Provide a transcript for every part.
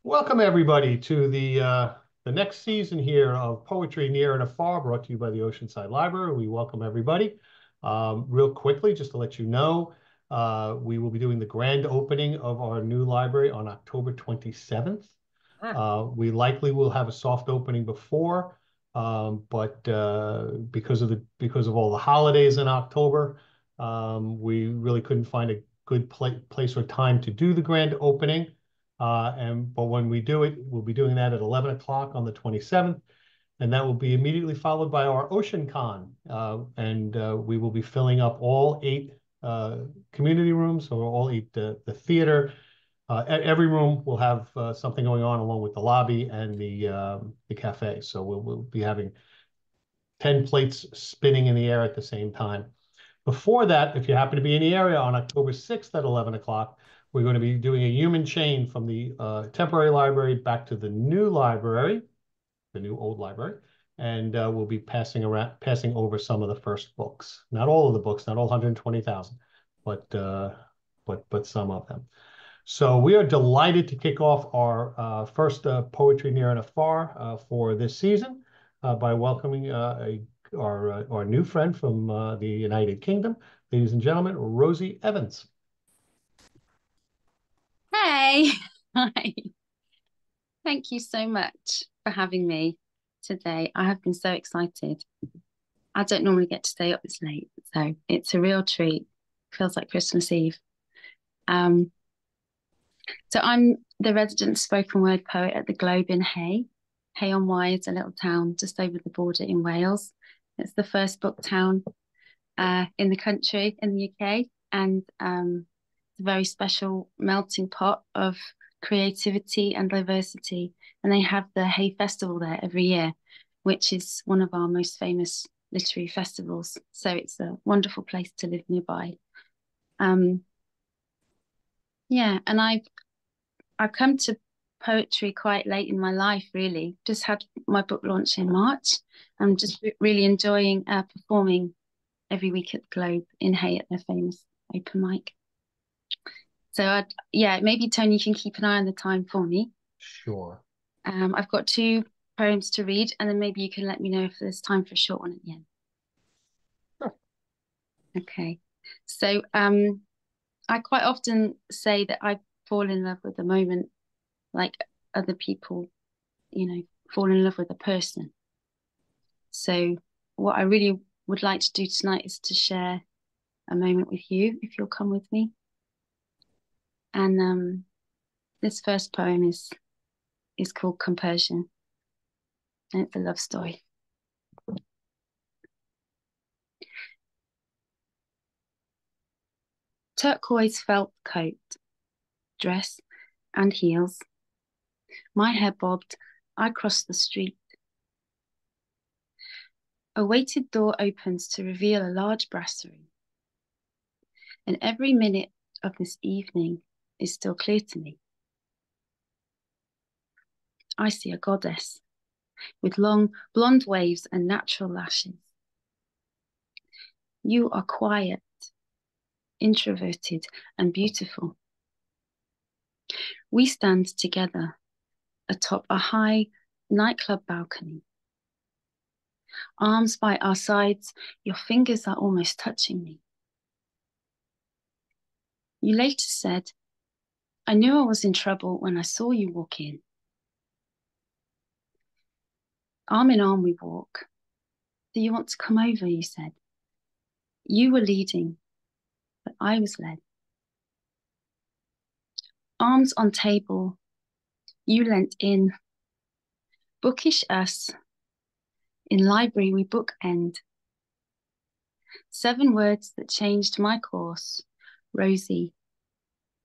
Welcome everybody to the next season here of Poetry Near and Afar, brought to you by the Oceanside Library. We welcome everybody. Real quickly, just to let you know, we will be doing the grand opening of our new library on October 27th. We likely will have a soft opening before, but because of all the holidays in October, we really couldn't find a good place or time to do the grand opening. But when we do it, we'll be doing that at 11 o'clock on the 27th, and that will be immediately followed by our Ocean Con. We will be filling up all 8 community rooms, or all 8 the theater. Every room will have something going on, along with the lobby and the cafe. So we'll be having 10 plates spinning in the air at the same time. Before that, if you happen to be in the area on October 6th at 11 o'clock, we're going to be doing a human chain from the temporary library back to the new library, the new old library, and we'll be passing over some of the first books. Not all of the books, not all 120,000, but some of them. So we are delighted to kick off our first Poetry Near and Afar for this season by welcoming our new friend from the United Kingdom. Ladies and gentlemen, Rosie Evans. Hey, hi. Thank you so much for having me today. I have been so excited. I don't normally get to stay up this late, so it's a real treat. Feels like Christmas Eve. Um, so I'm the resident spoken word poet at the Globe in Hay. Hay on Wye is a little town just over the border in Wales. It's the first book town in the country, in the UK, and it's a very special melting pot of creativity and diversity. And they have the Hay Festival there every year, which is one of our most famous literary festivals. So it's a wonderful place to live nearby. Yeah, and I've come to poetry quite late in my life, really. Just had my book launch in March. I'm just really enjoying performing every week at the Globe in Hay at their famous open mic. So yeah, maybe Tony, you can keep an eye on the time for me. Sure. I've got 2 poems to read, and then maybe you can let me know if there's time for a short one at the end. Sure. Okay. So I quite often say that I fall in love with the moment, like other people, fall in love with a person. So what I really would like to do tonight is to share a moment with you, if you'll come with me. And this first poem is called Compersion, and it's a love story. Turquoise felt coat, dress, and heels. My hair bobbed. I crossed the street. A weighted door opens to reveal a large brasserie. And every minute of this evening is still clear to me. I see a goddess with long blonde waves and natural lashes. You are quiet, introverted, and beautiful. We stand together atop a high nightclub balcony. Arms by our sides, your fingers are almost touching me. You later said, I knew I was in trouble when I saw you walk in. Arm in arm we walk. Do you want to come over, you said. You were leading, but I was led. Arms on table, you leant in. Bookish us. In library we bookend. 7 words that changed my course. Rosie,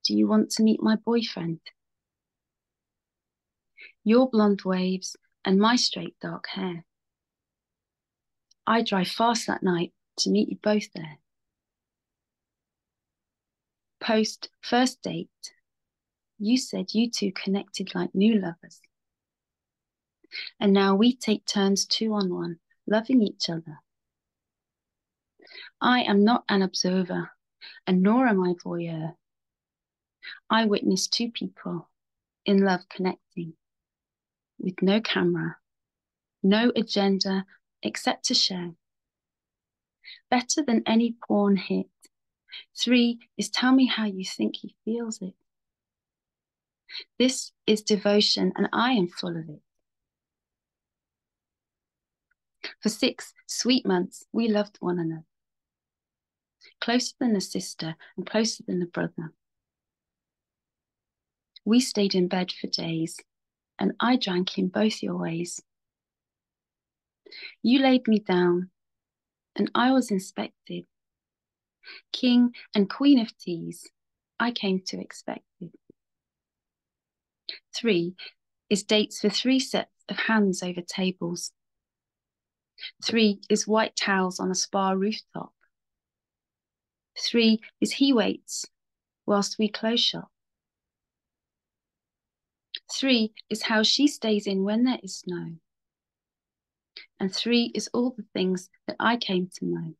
do you want to meet my boyfriend? Your blonde waves and my straight dark hair. I drive fast that night to meet you both there. Post first date, you said you 2 connected like new lovers. And now we take turns 2 on 1, loving each other. I am not an observer, and nor am I voyeur. I witness 2 people, in love connecting, with no camera, no agenda except to share. Better than any porn hit. 3 is tell me how you think he feels it. This is devotion and I am full of it. For 6 sweet months, we loved one another. Closer than a sister and closer than a brother. We stayed in bed for days, and I drank in both your ways. You laid me down, and I was inspected. King and queen of teas, I came to expect it. 3 is dates for 3 sets of hands over tables. 3 is white towels on a spa rooftop. 3 is he waits whilst we close shop. 3 is how she stays in when there is snow. And 3 is all the things that I came to know.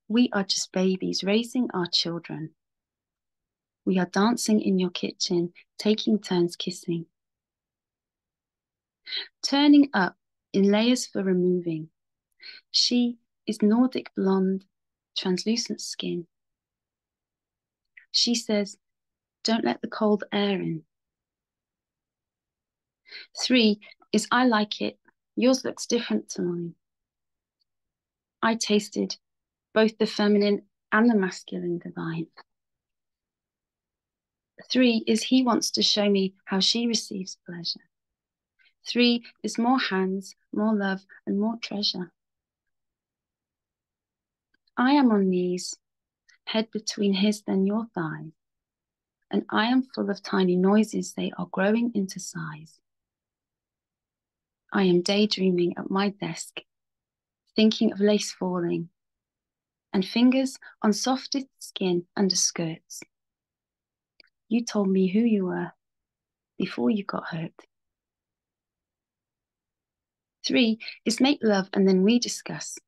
We are just babies raising our children. We are dancing in your kitchen, taking turns kissing. Turning up in layers for removing. She is Nordic blonde, translucent skin. She says, don't let the cold air in. 3 is I like it, yours looks different to mine. I tasted both the feminine and the masculine divine. 3 is he wants to show me how she receives pleasure. 3 is more hands, more love, and more treasure. I am on knees, head between his then your thighs, and I am full of tiny noises, they are growing into size. I am daydreaming at my desk, thinking of lace falling, and fingers on softest skin under skirts. You told me who you were before you got hurt. 3 is make love and then we discuss.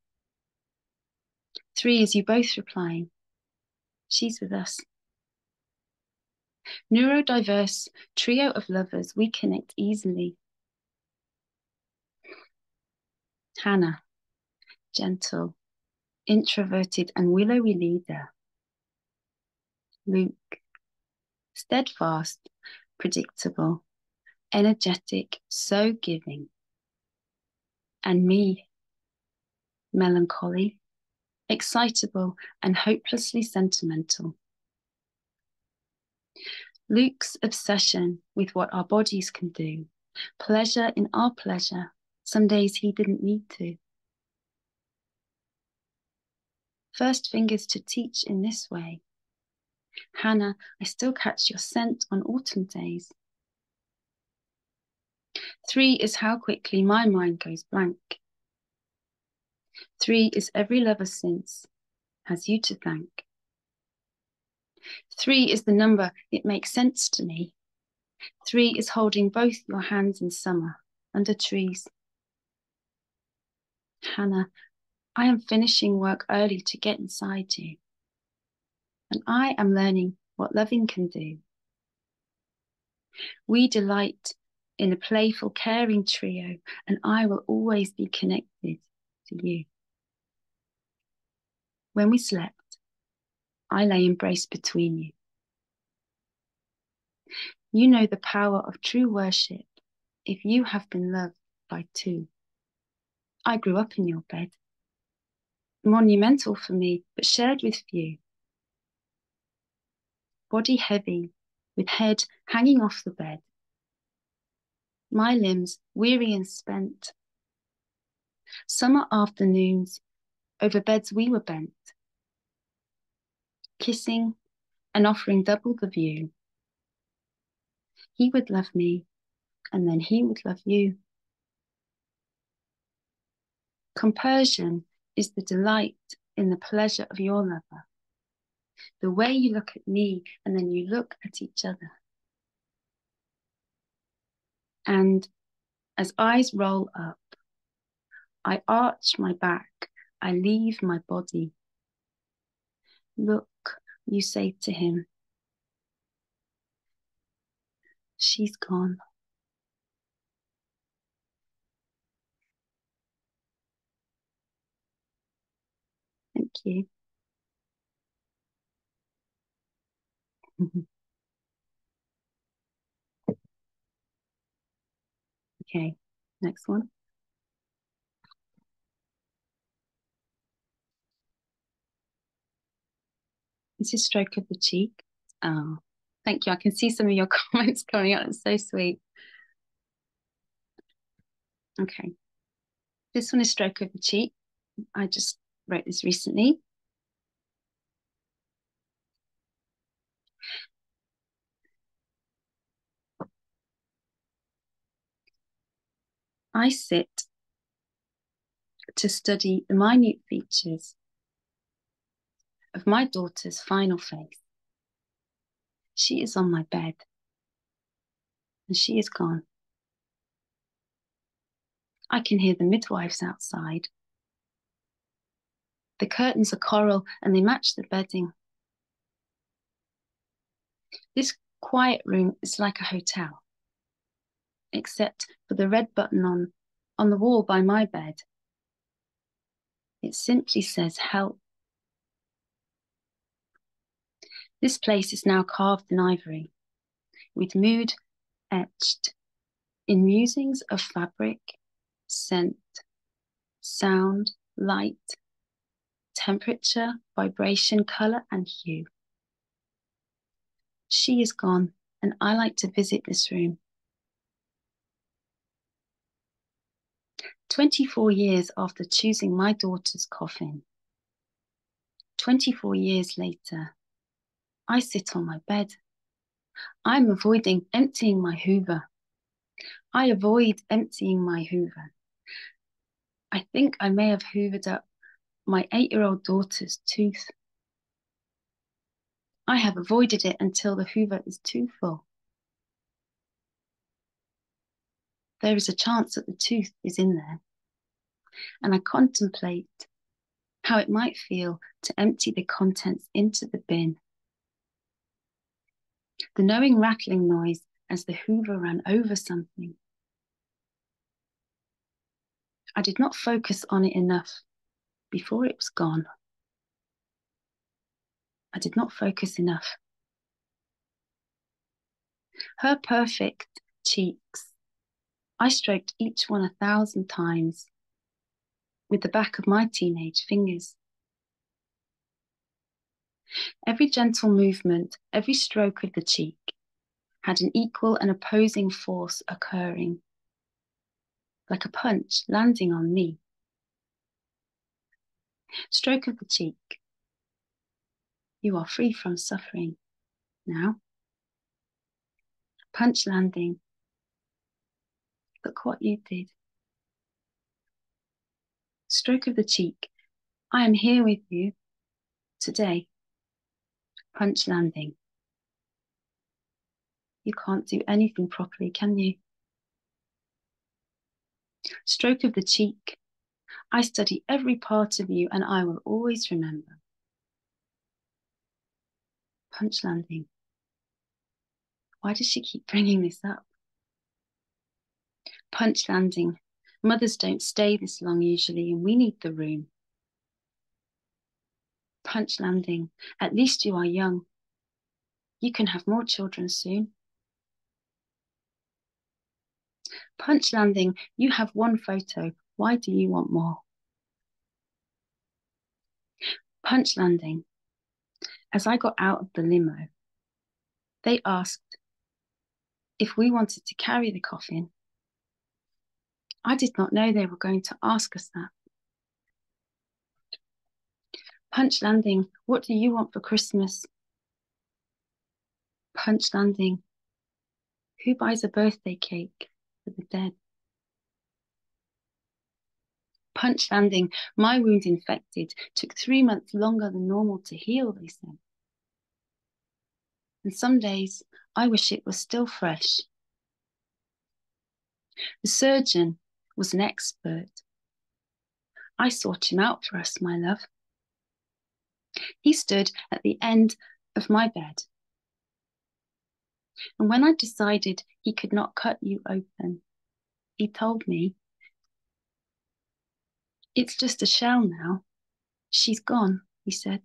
3 is you both replying, she's with us. Neurodiverse trio of lovers, we connect easily. Hannah, gentle, introverted and willowy leader. Luke, steadfast, predictable, energetic, so giving. And me, melancholy, excitable and hopelessly sentimental. Luke's obsession with what our bodies can do, pleasure in our pleasure, some days he didn't need to. First fingers to teach in this way. Hannah, I still catch your scent on autumn days. 3 is how quickly my mind goes blank. 3 is every lover since has you to thank. 3 is the number, it makes sense to me. 3 is holding both your hands in summer under trees. Hannah, I am finishing work early to get inside you. And I am learning what loving can do. We delight in a playful, caring trio, and I will always be connected to you. When we slept, I lay embraced between you. You know the power of true worship if you have been loved by 2. I grew up in your bed. Monumental for me, but shared with few. Body heavy, with head hanging off the bed. My limbs weary and spent. Summer afternoons, over beds we were bent. Kissing and offering double the view. He would love me, and then he would love you. Compersion is the delight in the pleasure of your lover. The way you look at me, and then you look at each other. And as eyes roll up, I arch my back, I leave my body. Look, you say to him. She's gone. Thank you. Okay, next one. This is stroke of the cheek. Oh, thank you. I can see some of your comments coming out. It's so sweet. Okay. This one is stroke of the cheek. I just wrote this recently. I sit to study the minute features of my daughter's final face. She is on my bed, and she is gone. I can hear the midwives outside. The curtains are coral, and they match the bedding. This quiet room is like a hotel, except for the red button on the wall by my bed. It simply says help. This place is now carved in ivory, with mood etched in musings of fabric, scent, sound, light, temperature, vibration, color, and hue. She is gone, and I like to visit this room. 24 years after choosing my daughter's coffin, 24 years later, I sit on my bed. I'm avoiding emptying my Hoover. I avoid emptying my Hoover. I think I may have hoovered up my 8-year-old daughter's tooth. I have avoided it until the Hoover is too full. There is a chance that the tooth is in there, and I contemplate how it might feel to empty the contents into the bin. The knowing rattling noise as the Hoover ran over something. I did not focus on it enough before it was gone. I did not focus enough. Her perfect cheeks, I stroked each one 1,000 times with the back of my teenage fingers. Every gentle movement, every stroke of the cheek had an equal and opposing force occurring, like a punch landing on me. Stroke of the cheek. You are free from suffering now. Punch landing. Look what you did. Stroke of the cheek. I am here with you today. Punch landing. You can't do anything properly, can you? Stroke of the cheek. I study every part of you and I will always remember. Punch landing. Why does she keep bringing this up? Punch landing. Mothers don't stay this long usually, and we need the room. Punch landing. At least you are young. You can have more children soon. Punch landing. You have one photo. Why do you want more? Punch landing. As I got out of the limo, they asked if we wanted to carry the coffin. I did not know they were going to ask us that. Punch landing. What do you want for Christmas? Punch landing. Who buys a birthday cake for the dead? Punch landing. My wound infected. Took 3 months longer than normal to heal, they said. And some days I wish it was still fresh. The surgeon was an expert. I sought him out for us, my love. He stood at the end of my bed. And when I decided he could not cut you open, he told me, "It's just a shell now. She's gone," he said.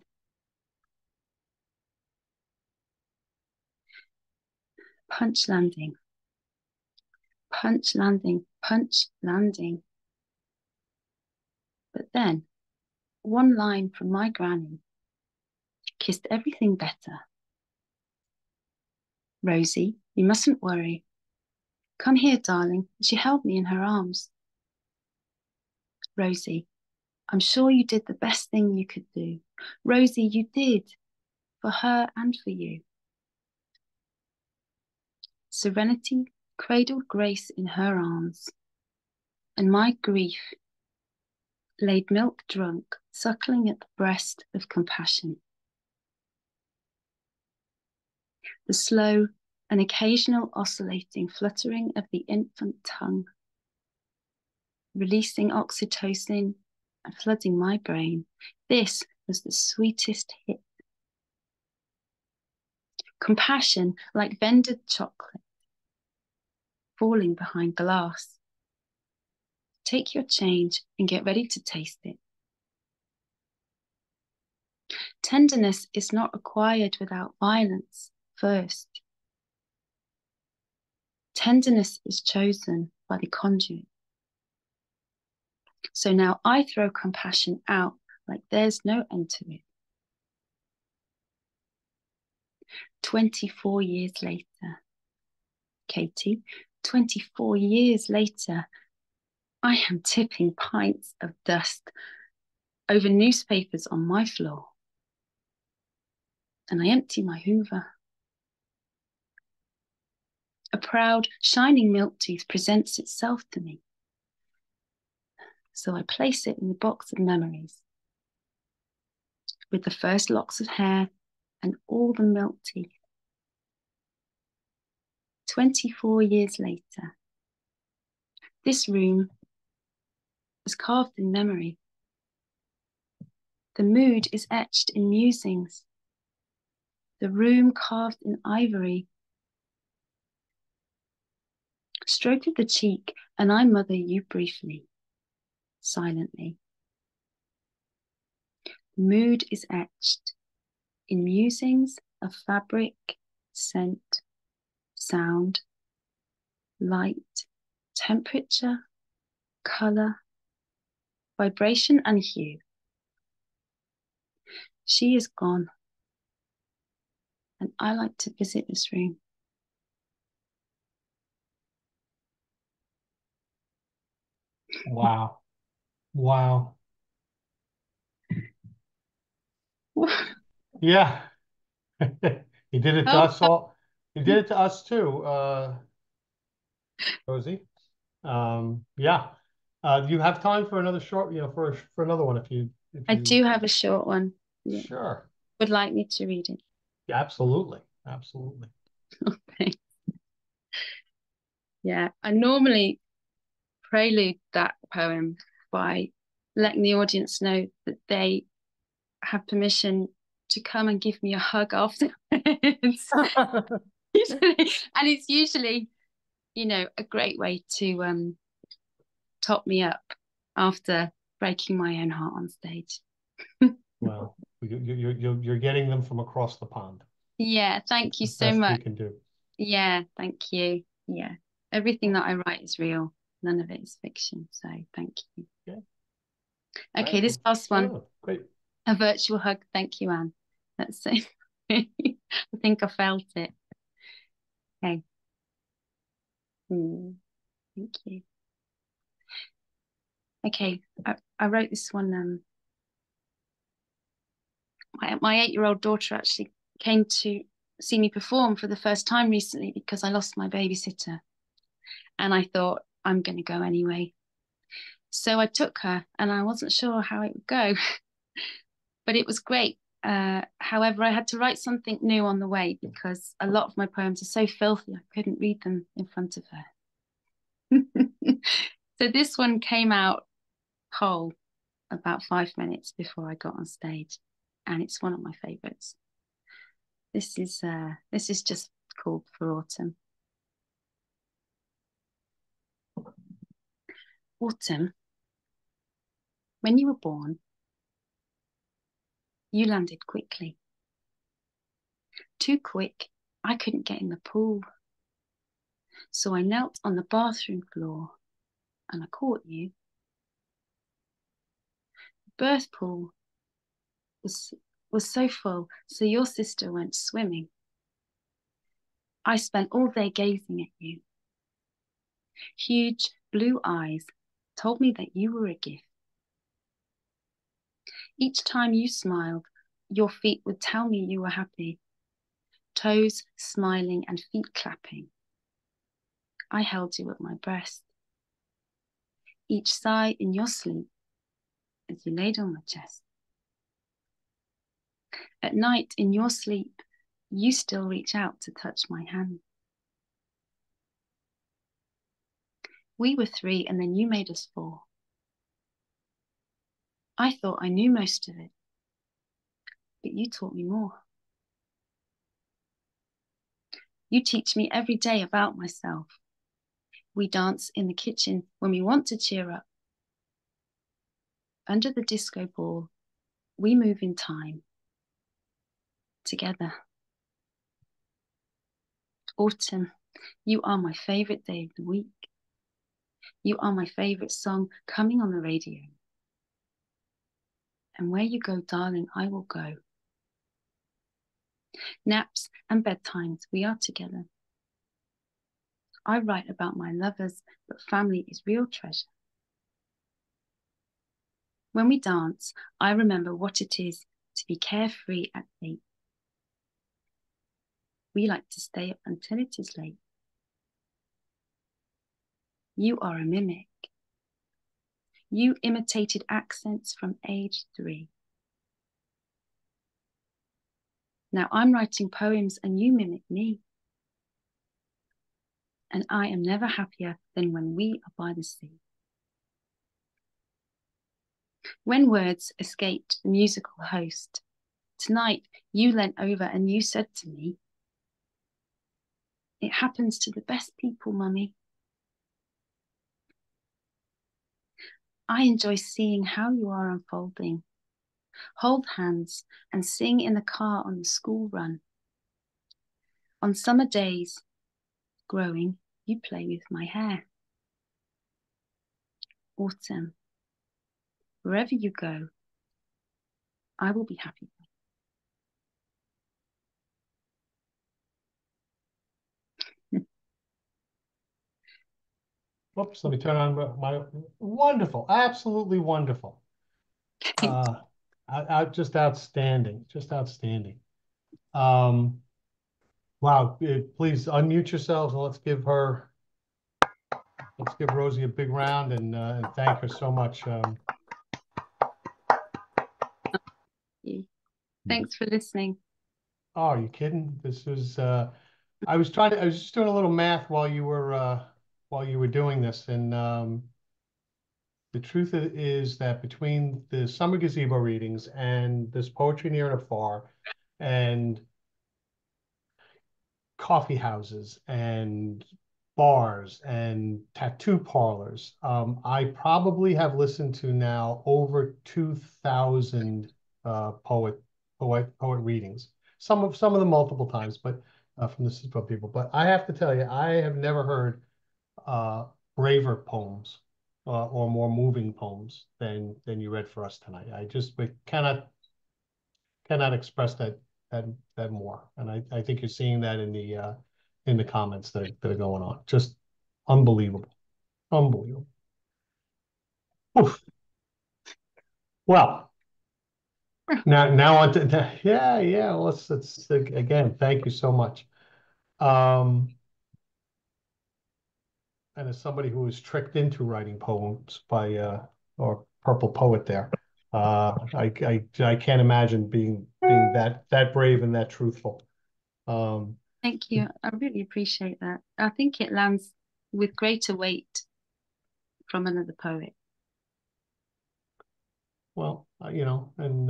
Punch landing, punch landing, punch landing. But then, one line from my granny kissed everything better. "Rosie, you mustn't worry. Come here, darling." She held me in her arms. "Rosie, I'm sure you did the best thing you could do. Rosie, you did, for her and for you." Serenity cradled Grace in her arms, and my grief laid milk drunk, suckling at the breast of compassion. The slow and occasional oscillating fluttering of the infant tongue, releasing oxytocin and flooding my brain. This was the sweetest hit. Compassion like vended chocolate falling behind glass. Take your change and get ready to taste it. Tenderness is not acquired without violence first. Tenderness is chosen by the conduit. So now I throw compassion out like there's no end to it. 24 years later, Katie, 24 years later, I am tipping pints of dust over newspapers on my floor. And I empty my Hoover. A proud, shining milk tooth presents itself to me. So I place it in the box of memories with the first locks of hair and all the milk teeth. 24 years later, this room is carved in memory. The mood is etched in musings. The room carved in ivory. Stroke of the cheek, and I mother you briefly, silently. The mood is etched in musings of fabric, scent, sound, light, temperature, color, vibration, and hue. She is gone, and I like to visit this room. Wow. Wow. Yeah. He did it to Oh, us all. He did it to us too, Rosie. Yeah. Do you have time for another short, for another one if I you do have a short one. Yeah. sure. Would like me to read it. Yeah, absolutely. Absolutely. Okay. Yeah, I normally prelude that poem by letting the audience know that they have permission to come and give me a hug afterwards. And it's usually, a great way to top me up after breaking my own heart on stage. Well, you're getting them from across the pond. Yeah, It's thank you the so best we much. can do. Yeah, thank you. Yeah, everything that I write is real. None of it is fiction. So thank you. Okay. Okay, Right. this last one, Oh, great. a virtual hug. Thank you, Anne. That's it. I think I felt it. Okay. Thank you. Okay, I wrote this one. My 8-year-old daughter actually came to see me perform for the first time recently because I lost my babysitter. And I thought, I'm going to go anyway. So I took her and I wasn't sure how it would go, but it was great. However, I had to write something new on the way because a lot of my poems are so filthy, I couldn't read them in front of her. So this one came out whole about 5 minutes before I got on stage, and it's one of my favorites. This is just called for autumn. Autumn, when you were born, you landed quickly. Too quick, I couldn't get in the pool. So I knelt on the bathroom floor and I caught you. The birth pool was so full, so your sister went swimming. I spent all day gazing at you. Huge blue eyes told me that you were a gift. Each time you smiled, your feet would tell me you were happy. Toes smiling and feet clapping. I held you at my breast. Each sigh in your sleep as you laid on my chest. At night in your sleep, you still reach out to touch my hand. We were 3 and then you made us 4. I thought I knew most of it, but you taught me more. You teach me every day about myself. We dance in the kitchen when we want to cheer up. Under the disco ball, we move in time together. Autumn, you are my favorite day of the week. You are my favorite song coming on the radio. And where you go, darling, I will go. Naps and bedtimes, we are together. I write about my lovers, but family is real treasure. When we dance, I remember what it is to be carefree at 8. We like to stay up until it is late. You are a mimic. You imitated accents from age 3. Now I'm writing poems and you mimic me. And I am never happier than when we are by the sea. When words escaped the musical host, tonight you leant over and you said to me, "It happens to the best people, Mummy." I enjoy seeing how you are unfolding. Hold hands and sing in the car on the school run. On summer days, growing, you play with my hair. Autumn, wherever you go, I will be happy. Whoops, let me turn on my wonderful, absolutely wonderful. Just outstanding, just outstanding. Wow, please unmute yourselves and let's give Rosie a big round and thank her so much. Thanks for listening. Oh, are you kidding? This was I was just doing a little math while you were doing this, and the truth is that between the summer gazebo readings and this poetry near and afar, and coffee houses and bars and tattoo parlors, I probably have listened to now over 2,000 poet readings. Some of them multiple times, but from the CISPO people. But I have to tell you, I have never heard uh, braver poems or more moving poems than you read for us tonight. We cannot express that more. And I think you're seeing that in the comments that are going on. Just unbelievable. Unbelievable. Oof. Well, now on to yeah. Let's again, thank you so much. And as somebody who was tricked into writing poems by or Purple Poet there, I can't imagine being that brave and that truthful. Thank you. I really appreciate that. I think it lands with greater weight from another poet. Well, and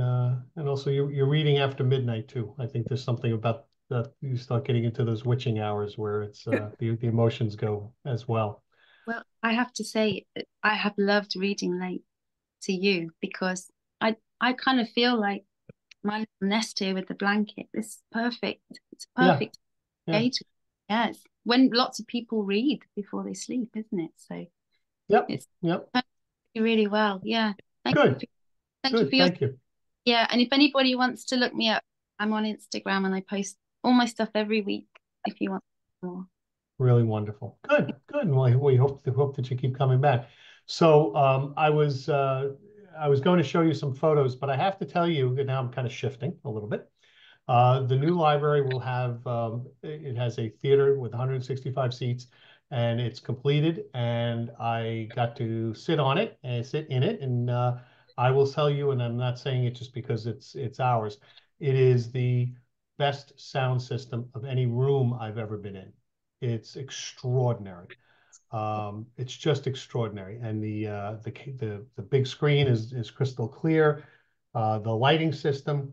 also you're reading after midnight too. I think there's something about you start getting into those witching hours where it's the emotions go as well. Well, I have to say, I have loved reading late to you because I kind of feel like my little nest here with the blanket. This is perfect. It's Yeah, perfect yeah, age. Yes, when lots of people read before they sleep, isn't it? So yep, it's yep. really well. Yeah. Thank you. Good, Thank you good. for your Thank you. yeah. And if anybody wants to look me up, I'm on Instagram and I post all my stuff every week if you want more. Really wonderful. Good, good. Well, we hope that you keep coming back. So I was going to show you some photos, but I have to tell you, and now I'm kind of shifting a little bit. The new library will have it has a theater with 165 seats, and it's completed. And I got to sit on it and sit in it, and I will tell you, and I'm not saying it just because it's ours. It is the best sound system of any room I've ever been in. It's extraordinary. It's just extraordinary, and the big screen is crystal clear. The lighting system,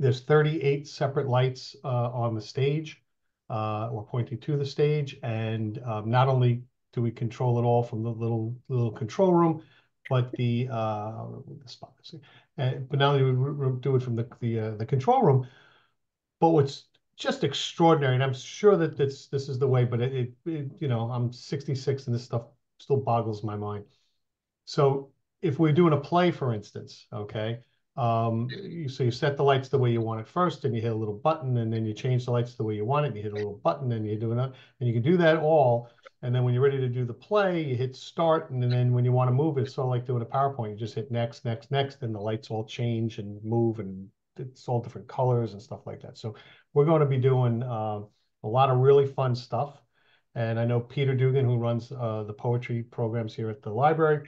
there's 38 separate lights on the stage or pointing to the stage, and not only do we control it all from the little control room, but the spot, but not only do we do it from the control room, but what's just extraordinary, and I'm sure that this is the way, but you know, I'm 66 and this stuff still boggles my mind. So if we're doing a play, for instance, okay, so you set the lights the way you want it first, and you hit a little button, and then you change the lights the way you want it, and you hit a little button, and you do it, and you can do that all. And then when you're ready to do the play, you hit start, and then when you want to move it, it's sort of like doing a PowerPoint. You just hit next, next, next, and the lights all change and move, and it's all different colors and stuff like that. So we're going to be doing a lot of really fun stuff. And I know Peter Dugan, who runs the poetry programs here at the library,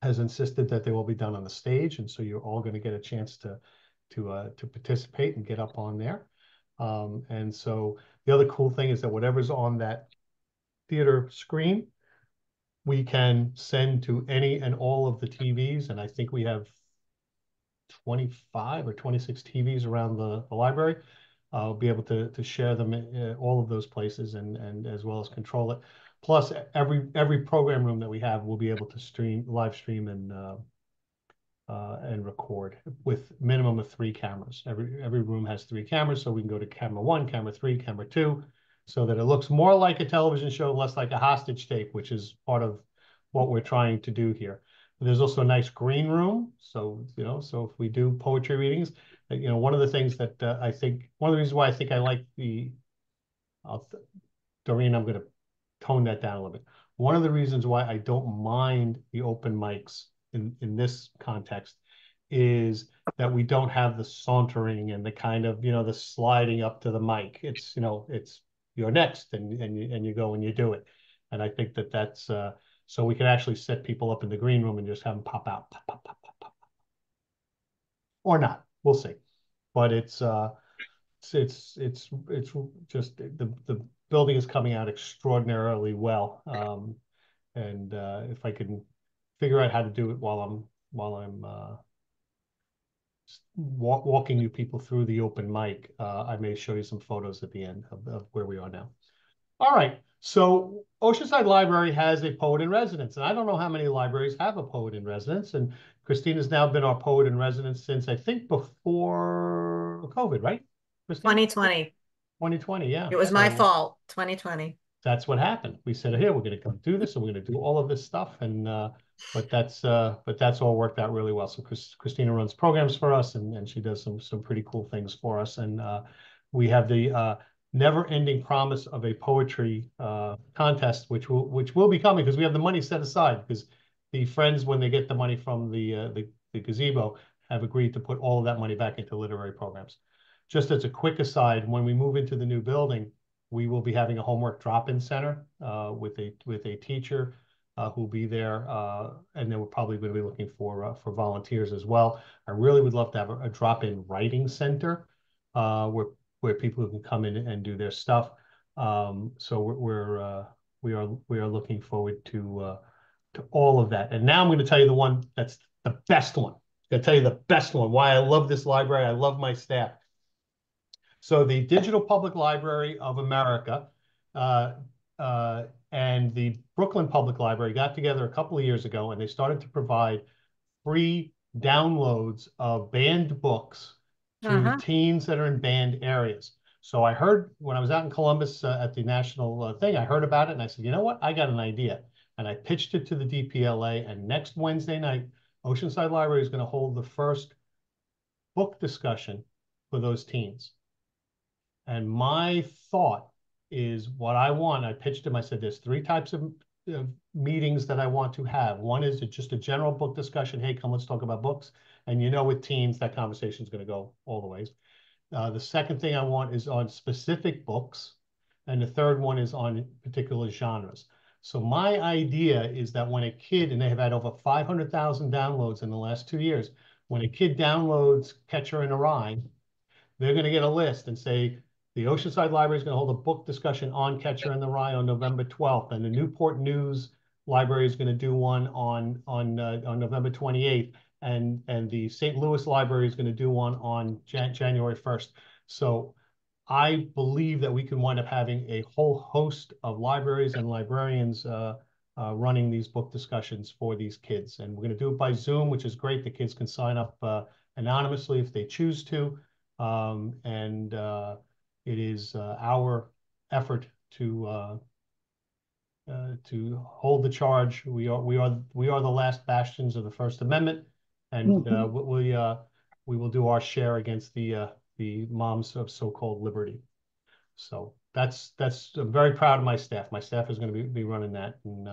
has insisted that they will be done on the stage, and so you're all going to get a chance to participate and get up on there. And so the other cool thing is that whatever's on that theater screen, we can send to any and all of the TVs, and I think we have 25 or 26 TVs around the library. I'll be able to share them in all of those places and as well as control it. Plus, every program room that we have will be able to live stream and record with minimum of 3 cameras. Every room has 3 cameras, so we can go to camera 1, camera 3, camera 2, so that it looks more like a television show, less like a hostage tape, which is part of what we're trying to do here. There's also a nice green room, so you know, so if we do poetry readings, you know, one of the things that I think one of the reasons why I think I like I'll, Doreen, I'm going to tone that down a little bit. One of the reasons why I don't mind the open mics in this context is that we don't have the sauntering and the kind of, you know, the sliding up to the mic. It's, you know, it's you're next, and you go and you do it. And I think that that's so we can actually set people up in the green room and just have them pop out, pop, pop, pop, pop, pop, or not. We'll see. But it's just the building is coming out extraordinarily well. And if I can figure out how to do it while I'm walking you people through the open mic, I may show you some photos at the end of where we are now. All right. So Oceanside Library has a poet in residence, and I don't know how many libraries have a poet in residence. And Christina's now been our poet in residence since I think before COVID, right, Christina? 2020. 2020, yeah. It was my So fault. 2020. that's what happened. We said, here, we're going to come do this, and we're going to do all of this stuff. And but that's all worked out really well. So Christina runs programs for us, and she does some pretty cool things for us. And we have the never-ending promise of a poetry contest, which will be coming because we have the money set aside, because the friends, when they get the money from the gazebo, have agreed to put all of that money back into literary programs. Just as a quick aside, when we move into the new building, we will be having a homework drop-in center with a teacher who'll be there, and then we're probably going to be looking for volunteers as well. I really would love to have a drop-in writing center where people can come in and do their stuff. So we are looking forward to all of that. And now I'm going to tell you the one that's the best one. I'm going to tell you the best one. Why I love this library. I love my staff. So the Digital Public Library of America uh, and the Brooklyn Public Library got together a couple of years ago, and they started to provide free downloads of banned books to teens that are in banned areas. So I heard when I was out in Columbus at the national thing, I heard about it and I said, you know what? I got an idea. And I pitched it to the DPLA. And next Wednesday night, Oceanside Library is going to hold the first book discussion for those teens. And my thought is what I want. I pitched him. I said, there's three types of meetings that I want to have. One is just a general book discussion. Hey, come, let's talk about books. And you know, with teens, that conversation is going to go all the ways. The second thing I want is on specific books. And the third one is on particular genres. So my idea is that when a kid, and they have had over 500,000 downloads in the last 2 years, when a kid downloads Catcher in the Rye, they're going to get a list and say, the Oceanside Library is going to hold a book discussion on Catcher in the Rye on November 12th, and the Newport News Library is going to do one on November 28th, and the St. Louis Library is going to do one on January 1st. So I believe that we can wind up having a whole host of libraries and librarians running these book discussions for these kids. And we're going to do it by Zoom, which is great. The kids can sign up anonymously if they choose to. And it is our effort to hold the charge. We are the last bastions of the First Amendment, and we will do our share against the moms of so-called liberty. So that's I'm very proud of my staff. My staff is going to be running that, and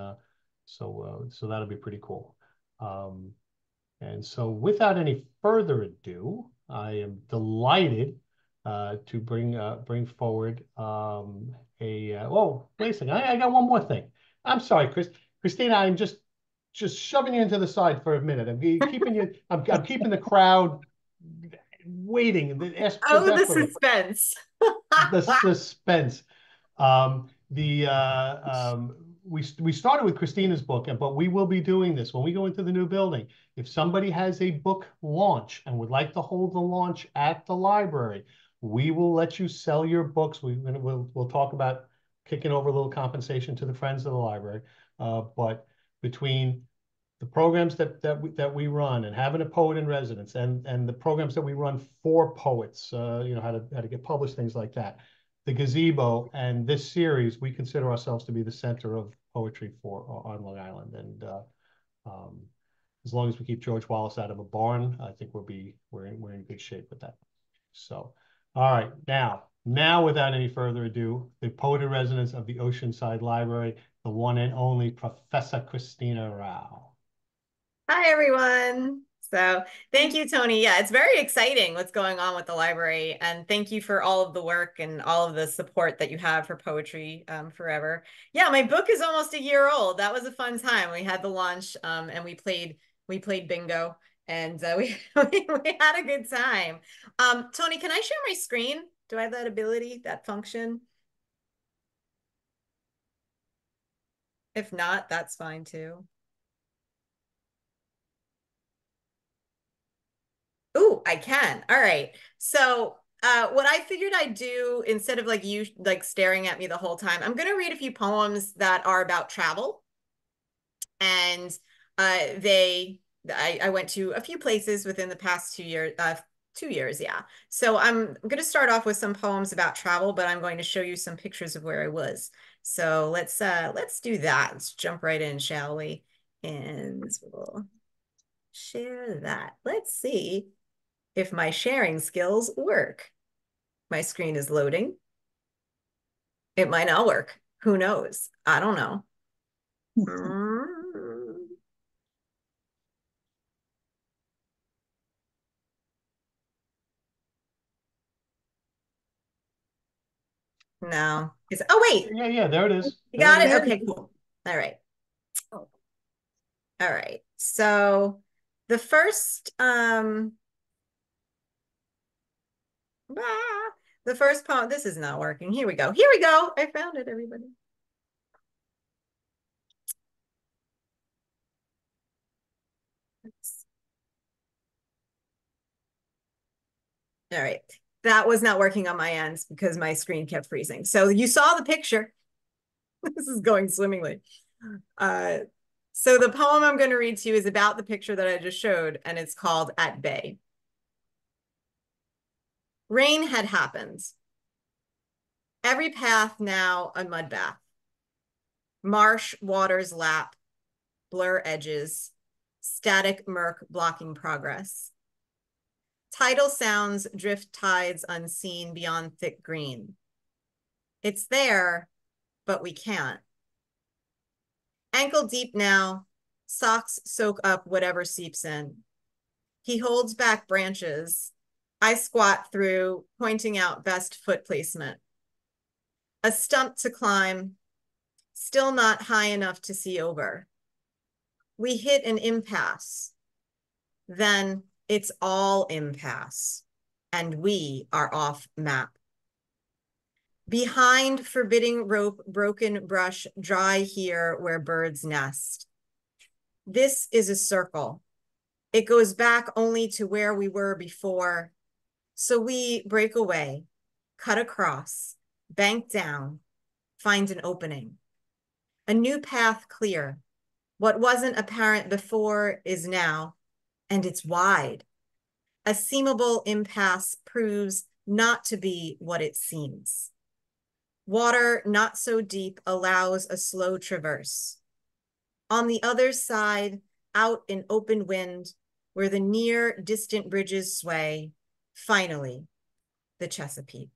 so that'll be pretty cool. And so without any further ado, I am delighted to bring forward oh, wait a second. I got one more thing. I'm sorry, Christina, I'm just shoving you into the side for a minute. I'm keeping you, I'm keeping the crowd waiting Oh, the desperately. suspense. The suspense. We started with Christina's book, but we will be doing this when we go into the new building. If somebody has a book launch and would like to hold the launch at the library, we will let you sell your books. We'll talk about kicking over a little compensation to the friends of the library. But between the programs that we run and having a poet in residence and the programs that we run for poets, how to get published, things like that, the gazebo and this series, we consider ourselves to be the center of poetry on Long Island. And as long as we keep George Wallace out of a barn, I think we're in good shape with that. So, all right, now without any further ado, the poet in residence of the Oceanside Library, the one and only Professor Christina Rau. Hi, everyone. So thank you, Tony. Yeah, it's very exciting what's going on with the library. And thank you for all of the work and all of the support that you have for Poetry Forever. Yeah, my book is almost a year old. That was a fun time. We had the launch and we played bingo and we had a good time. Tony, can I share my screen? Do I have that ability, that function? If not, that's fine too. Ooh, I can. All right. So what I figured I'd do instead of like you like staring at me the whole time, I'm going to read a few poems that are about travel. And I went to a few places within the past 2 years, 2 years, yeah. So I'm going to start off with some poems about travel, but I'm going to show you some pictures of where I was. So let's do that. Let's jump right in, shall we? And we'll share that. Let's see if my sharing skills work. My screen is loading. It might not work. Who knows? I don't know. No. Oh, wait. Yeah, there it is. You got it? Okay, cool. All right. All right. So the first the first poem, this is not working. Here we go. Here we go. I found it, everybody. All right. That was not working on my end because my screen kept freezing. So you saw the picture. This is going swimmingly. So the poem I'm going to read to you is about the picture that I just showed, and it's called At Bay. Rain had happened. Every path now a mud bath. Marsh waters lap, blur edges, static murk blocking progress. Tidal sounds drift tides unseen beyond thick green. It's there, but we can't. Ankle deep now, socks soak up whatever seeps in. He holds back branches. I squat through, pointing out best foot placement. A stump to climb, still not high enough to see over. We hit an impasse. Then it's all impasse, and we are off map. Behind forbidding rope, broken brush, dry here where birds nest. This is a circle. It goes back only to where we were before. So we break away, cut across, bank down, find an opening. A new path clear. What wasn't apparent before is now, and it's wide. A seemable impasse proves not to be what it seems. Water not so deep allows a slow traverse. On the other side, out in open wind, where the near distant bridges sway, finally, the Chesapeake.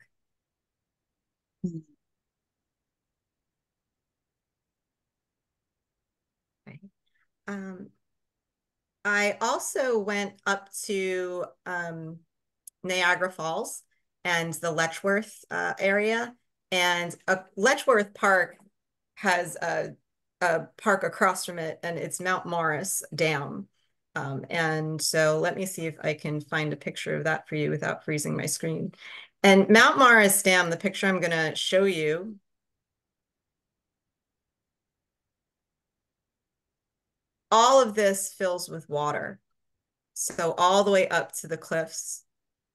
Okay. I also went up to Niagara Falls and the Letchworth area. And Letchworth Park has a park across from it, and it's Mount Morris Dam. And so let me see if I can find a picture of that for you without freezing my screen. And Mount Morris Dam, the picture I'm going to show you, all of this fills with water. So all the way up to the cliffs,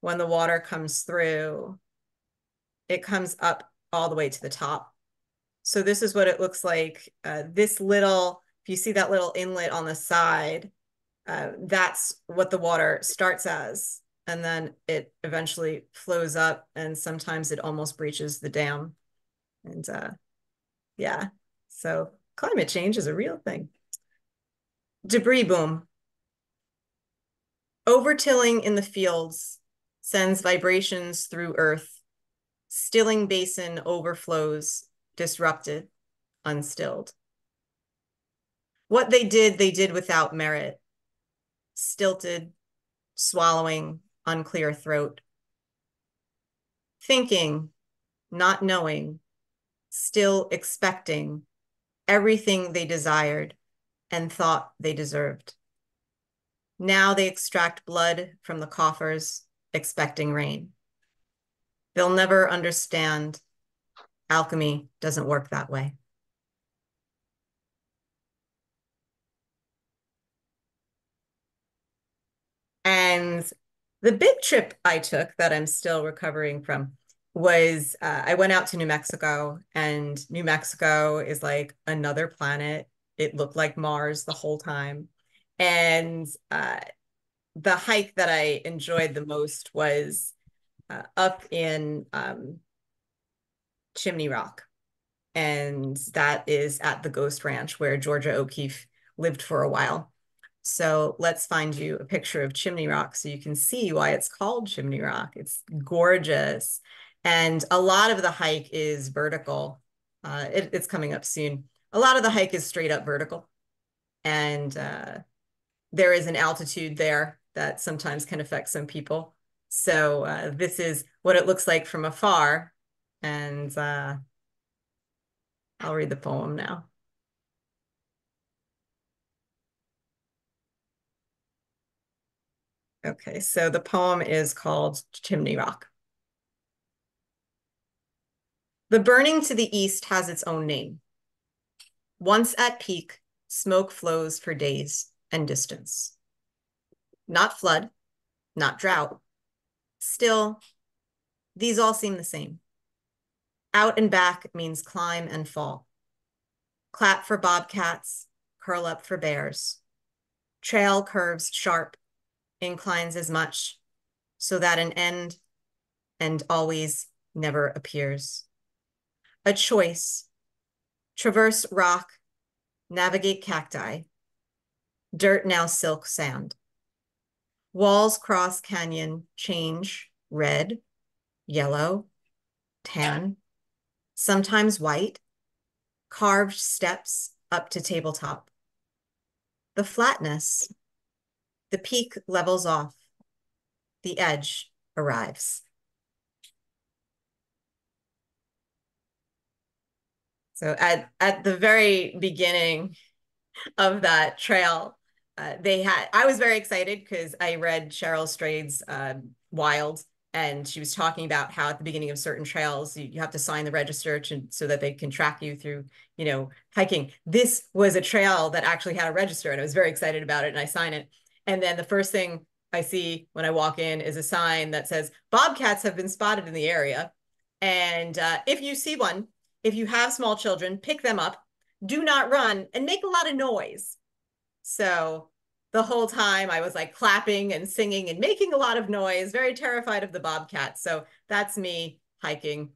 when the water comes through, it comes up all the way to the top. So this is what it looks like. This little, if you see that little inlet on the side, that's what the water starts as. And then it eventually flows up, and sometimes it almost breaches the dam. And yeah, so climate change is a real thing. Debris boom. Overtilling in the fields sends vibrations through earth. Stilling basin overflows, disrupted, unstilled. What they did without merit. Stilted, swallowing, unclear throat. Thinking, not knowing, still expecting everything they desired and thought they deserved. Now they extract blood from the coffers, expecting rain. They'll never understand. Alchemy doesn't work that way. And the big trip I took that I'm still recovering from was I went out to New Mexico, and New Mexico is like another planet. It looked like Mars the whole time. And the hike that I enjoyed the most was up in Chimney Rock. And that is at the Ghost Ranch where Georgia O'Keeffe lived for a while. So let's find you a picture of Chimney Rock so you can see why it's called Chimney Rock. It's gorgeous. And a lot of the hike is vertical. It's coming up soon. A lot of the hike is straight up vertical. And there is an altitude there that sometimes can affect some people. So this is what it looks like from afar. And I'll read the poem now. Okay, so the poem is called Chimney Rock. The burning to the east has its own name. Once at peak, smoke flows for days and distance. Not flood, not drought. Still, These all seem the same. Out and back means climb and fall. Clap for bobcats, curl up for bears. Trail curves sharp, inclines as much, so that an end and always never appears. A choice. Traverse rock, navigate cacti. Dirt now silk sand. Walls cross canyon, change red, yellow, tan, sometimes white, carved steps up to tabletop. The flatness, the peak levels off, the edge arrives. So at the very beginning of that trail, I was very excited because I read Cheryl Strayed's Wild, and she was talking about how at the beginning of certain trails, you have to sign the register so that they can track you through, hiking. This was a trail that actually had a register, and I was very excited about it, and I signed it. And then the first thing I see when I walk in is a sign that says, bobcats have been spotted in the area. And if you see one, if you have small children, pick them up, do not run, and make a lot of noise. So the whole time I was like clapping and singing and making a lot of noise, very terrified of the bobcats. So that's me hiking.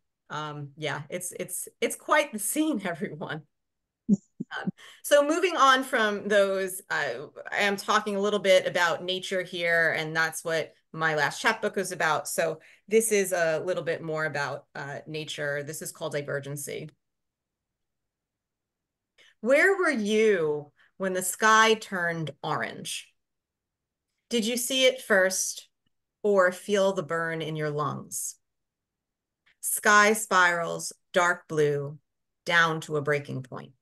Yeah, it's quite the scene, everyone. So moving on from those, I am talking a little bit about nature here, and that's what my last chapbook was about. So this is a little bit more about nature. This is called Divergency. Where were you when the sky turned orange? Did you see it first or feel the burn in your lungs? Sky spirals dark blue down to a breaking point.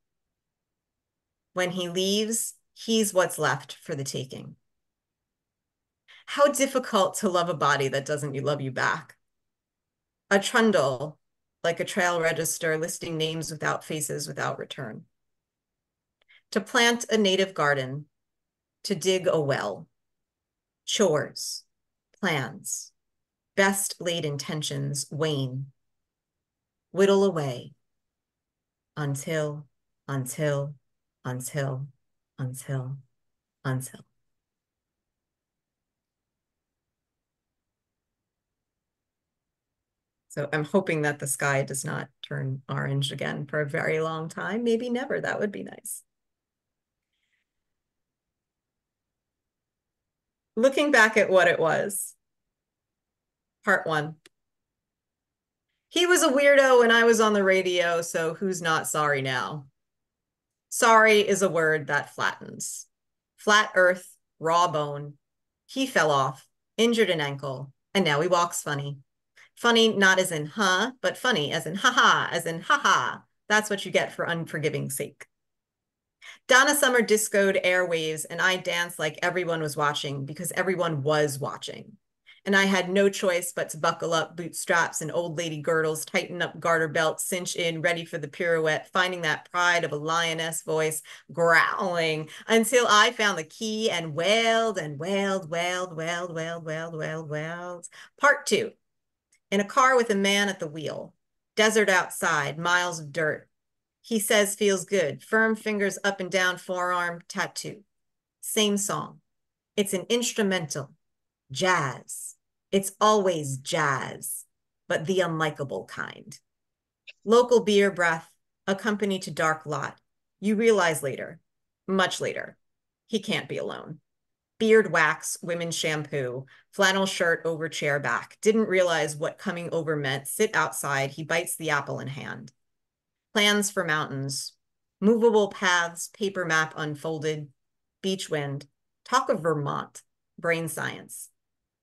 When he leaves, he's what's left for the taking. How difficult to love a body that doesn't love you back. A trundle, like a trail register listing names without faces, without return. To plant a native garden, to dig a well. Chores, plans, best laid intentions wane, whittle away, until, until, until, until, until. So I'm hoping that the sky does not turn orange again for a very long time, maybe never. That would be nice. Looking back at what it was. Part 1. He was a weirdo when I was on the radio, so who's not sorry now? Sorry is a word that flattens. Flat earth, raw bone. He fell off, injured an ankle, and now he walks funny. Funny not as in huh, but funny as in haha, as in haha. That's what you get for unforgiving sake. Donna Summer discoed airwaves, and I danced like everyone was watching because everyone was watching. And I had no choice but to buckle up bootstraps and old lady girdles, tighten up garter belts, cinch in, ready for the pirouette, finding that pride of a lioness voice, growling until I found the key and wailed and wailed, wailed, wailed, wailed, wailed, wailed, wailed. Part 2. In a car with a man at the wheel. Desert outside, miles of dirt. He says feels good. Firm fingers up and down forearm tattoo. Same song. It's an instrumental. Jazz. It's always jazz, but the unlikable kind. Local beer breath, accompanied to dark lot. You realize later, much later, he can't be alone. Beard wax, women's shampoo, flannel shirt over chair back. Didn't realize what coming over meant. Sit outside. He bites the apple in hand. Plans for mountains. Movable paths, paper map unfolded. Beach wind. Talk of Vermont. Brain science.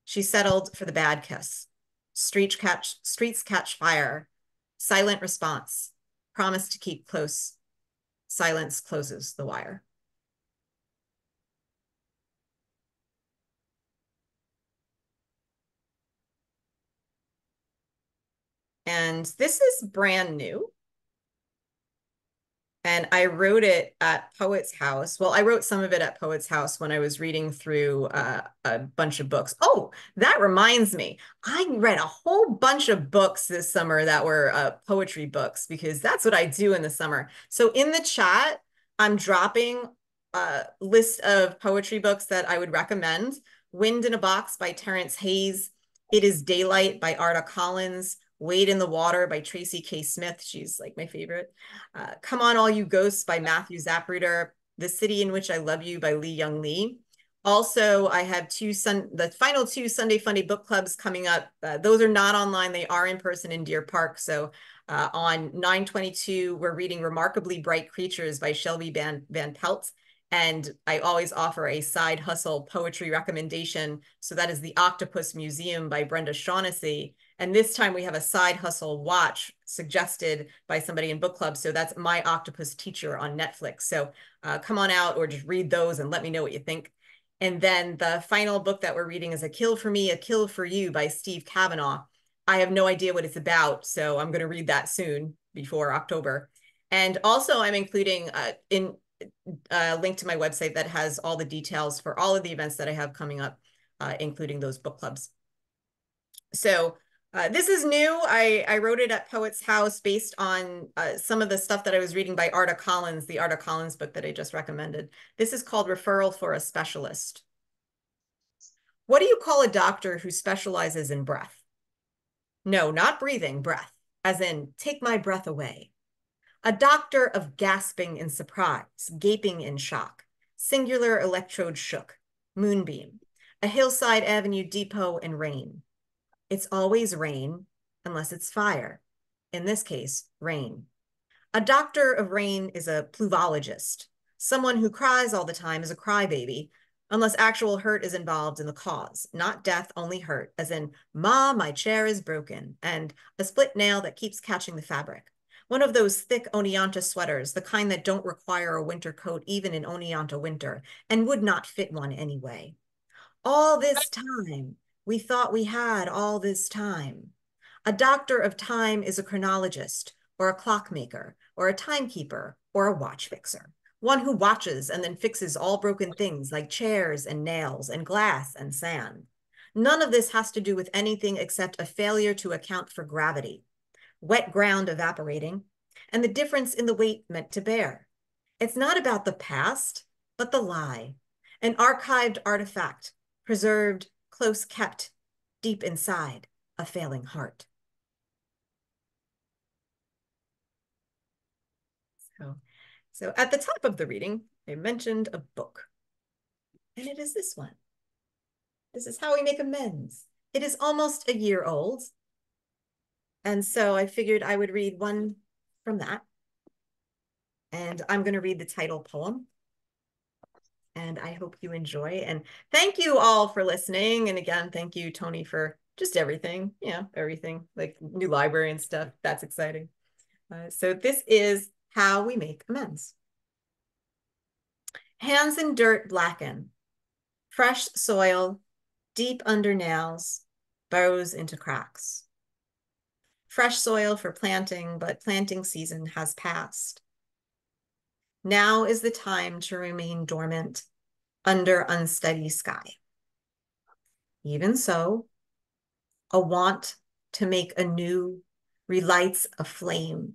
She settled for the bad kiss. Streets catch fire. Silent response. Promise to keep close. Silence closes the wire. And this is brand new. And I wrote it at Poet's House. Well, I wrote some of it at Poet's House when I was reading through a bunch of books. Oh, that reminds me. I read a whole bunch of books this summer that were poetry books because that's what I do in the summer. So in the chat, I'm dropping a list of poetry books that I would recommend. Wind in a Box by Terrence Hayes. It is Daylight by Arda Collins. Wade in the Water by Tracy K. Smith. She's like my favorite. Come On All You Ghosts by Matthew Zapruder. The City in Which I Love You by Lee Young Lee. Also, I have the final two Sunday Funday book clubs coming up. Those are not online. They are in person in Deer Park. So on 9/22, we're reading Remarkably Bright Creatures by Shelby Van Pelt. And I always offer a side hustle poetry recommendation. So that is The Octopus Museum by Brenda Shaughnessy. And this time we have a side hustle watch suggested by somebody in book club. So that's My Octopus Teacher on Netflix. So come on out or just read those and let me know what you think. And then the final book that we're reading is A Kill for Me, A Kill for You by Steve Kavanaugh. I have no idea what it's about, so I'm going to read that soon before October. And also I'm including a link to my website that has all the details for all of the events that I have coming up, including those book clubs. So this is new. I wrote it at Poet's House based on some of the stuff that I was reading by Arda Collins, the Arda Collins book that I just recommended. This is called Referral for a Specialist. What do you call a doctor who specializes in breath? No, not breathing, breath, as in take my breath away. A doctor of gasping in surprise, gaping in shock, singular electrode shook, moonbeam, a hillside avenue depot in rain. It's always rain, unless it's fire. In this case, rain. A doctor of rain is a pluvologist. Someone who cries all the time is a crybaby, unless actual hurt is involved in the cause, not death, only hurt, as in, Ma, my chair is broken, and a split nail that keeps catching the fabric. One of those thick Oneonta sweaters, the kind that don't require a winter coat even in Oneonta winter, and would not fit one anyway. All this time, we thought we had all this time. A doctor of time is a chronologist, or a clockmaker, or a timekeeper, or a watch fixer. One who watches and then fixes all broken things like chairs and nails and glass and sand. None of this has to do with anything except a failure to account for gravity, wet ground evaporating, and the difference in the weight meant to bear. It's not about the past, but the lie, an archived artifact, preserved, close kept, deep inside a failing heart. So at the top of the reading, I mentioned a book, and it is this one. This is How We Make Amends. It is almost a year old, and so I figured I would read one from that. And I'm going to read the title poem. And I hope you enjoy. And thank you all for listening. And again, thank you, Tony, for just everything. Yeah, everything, like new library and stuff. That's exciting. So this is How We Make Amends. Hands in dirt blacken. Fresh soil, deep under nails, burrows into cracks. Fresh soil for planting, but planting season has passed. Now is the time to remain dormant under unsteady sky. Even so, a want to make anew relights a flame,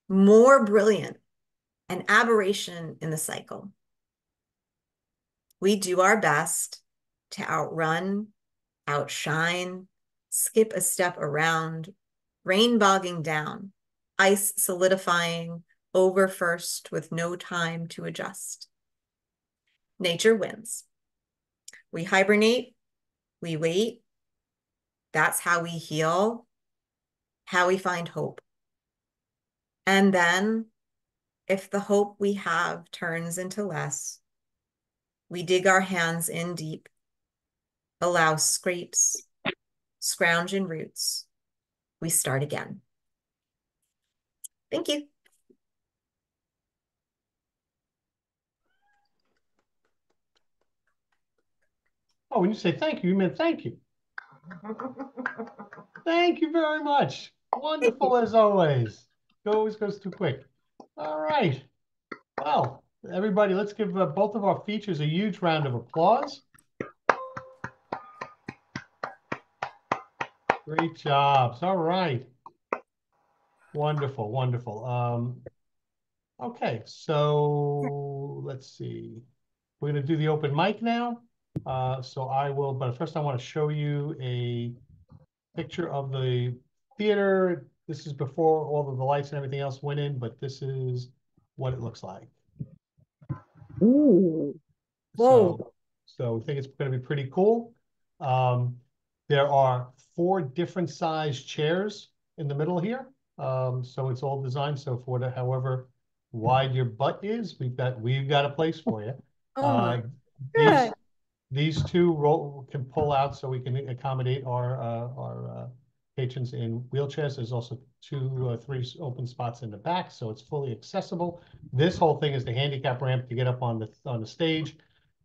more brilliant, an aberration in the cycle. We do our best to outrun, outshine, skip a step around, rain bogging down, ice solidifying, over first with no time to adjust. Nature wins. We hibernate, we wait. That's how we heal, how we find hope. And then, if the hope we have turns into less, we dig our hands in deep, allow scrapes, scrounge in roots. We start again. Thank you. Oh, when you say thank you meant thank you. Thank you very much. Wonderful as always. It always goes too quick. All right. Well, everybody, let's give both of our features a huge round of applause. Great jobs. All right. Wonderful, wonderful. Okay, so let's see. We're going to do the open mic now. So I will, but first I want to show you a picture of the theater. This is before all of the lights and everything else went in, but this is what it looks like. Ooh. So, Whoa. so we think it's going to be pretty cool. There are 4 different size chairs in the middle here. So it's all designed so for however wide your butt is, we've got a place for you. Oh my These God. these 2 can pull out so we can accommodate our patrons in wheelchairs. There's also 2 or 3 open spots in the back, so it's fully accessible. This whole thing is the handicap ramp to get up on the stage.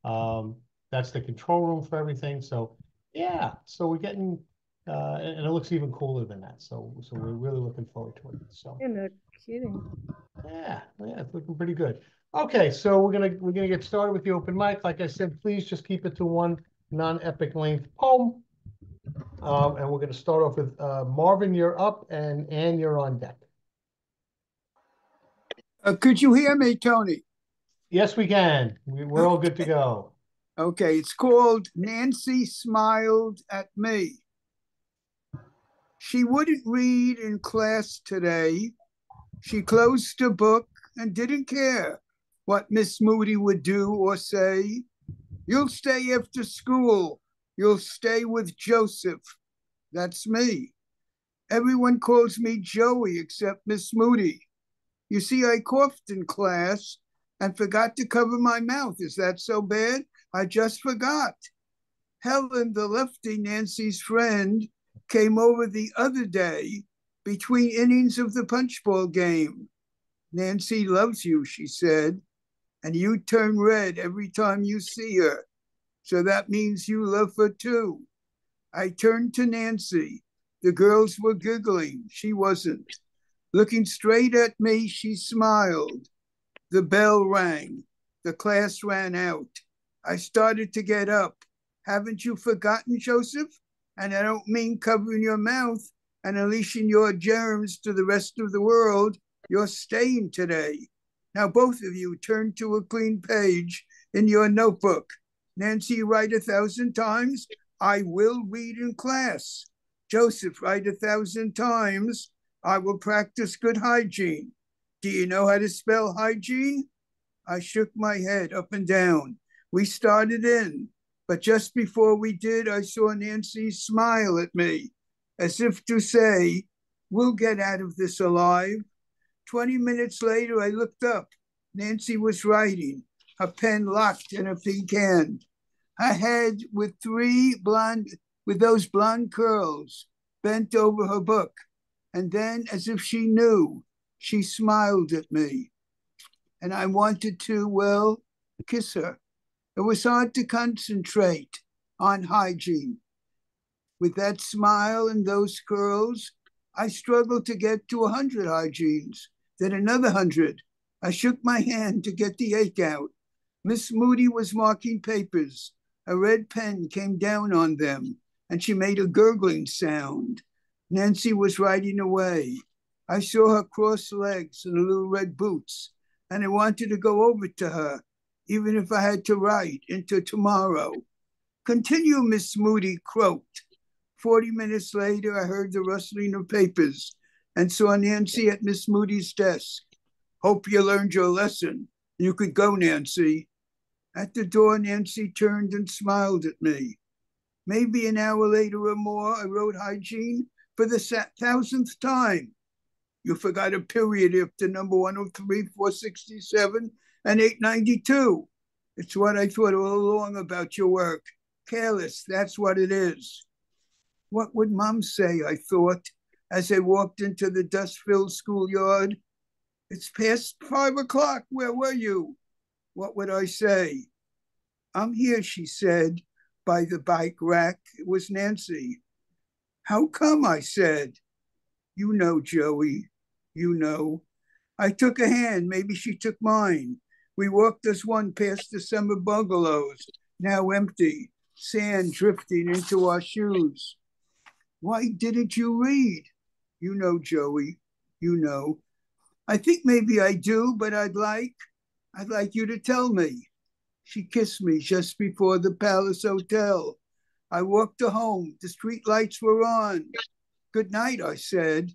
That's the control room for everything. So yeah, so we're getting and it looks even cooler than that. So we're really looking forward to it. So You're not kidding. yeah, it's looking pretty good. Okay, so we're gonna get started with the open mic. Like I said, please just keep it to one non-epic length poem. And we're gonna start off with Marvin, you're up, and Ann, you're on deck. Could you hear me, Tony? Yes, we can. We're all good to go. Okay, it's called Nancy Smiled at Me. She wouldn't read in class today. She closed her book and didn't care what Miss Moody would do or say. You'll stay after school. You'll stay with Joseph. That's me. Everyone calls me Joey except Miss Moody. You see, I coughed in class and forgot to cover my mouth. Is that so bad? I just forgot. Helen, the lefty, Nancy's friend, came over the other day between innings of the punchball game. Nancy loves you, she said, and you turn red every time you see her. So that means you love her too. I turned to Nancy. The girls were giggling. She wasn't. Looking straight at me, she smiled. The bell rang. The class ran out. I started to get up. Haven't you forgotten, Joseph? And I don't mean covering your mouth and unleashing your germs to the rest of the world. You're staying today. Now, both of you turn to a clean page in your notebook. Nancy, write 1,000 times. I will read in class. Joseph, write 1,000 times. I will practice good hygiene. Do you know how to spell hygiene? I shook my head up and down. We started in, but just before we did, I saw Nancy smile at me, as if to say, we'll get out of this alive. 20 minutes later, I looked up. Nancy was writing, her pen locked in a pink hand. Her head with those blonde curls, bent over her book. And then, as if she knew, she smiled at me. And I wanted to, well, kiss her. It was hard to concentrate on hygiene. With that smile and those curls, I struggled to get to 100 hygienes, then another 100. I shook my hand to get the ache out. Miss Moody was marking papers. A red pen came down on them, and she made a gurgling sound. Nancy was writing away. I saw her cross legs and little red boots, and I wanted to go over to her, even if I had to write into tomorrow. Continue, Miss Moody croaked. 40 minutes later, I heard the rustling of papers and saw Nancy at Miss Moody's desk. Hope you learned your lesson. You could go, Nancy. At the door, Nancy turned and smiled at me. Maybe an hour later or more, I wrote hygiene for the 1,000th time. You forgot a period after number 103, 467, and 892. It's what I thought all along about your work. Careless, that's what it is. What would Mom say, I thought, as I walked into the dust-filled schoolyard. It's past 5 o'clock. Where were you? What would I say? I'm here, she said, by the bike rack. It was Nancy. How come, I said. You know, Joey, you know. I took a hand. Maybe she took mine. We walked as one past the summer bungalows, now empty, sand drifting into our shoes. Why didn't you read? You know, Joey, you know. I think maybe I do, but I'd like you to tell me. She kissed me just before the Palace Hotel. I walked her home. The street lights were on. Good night, I said.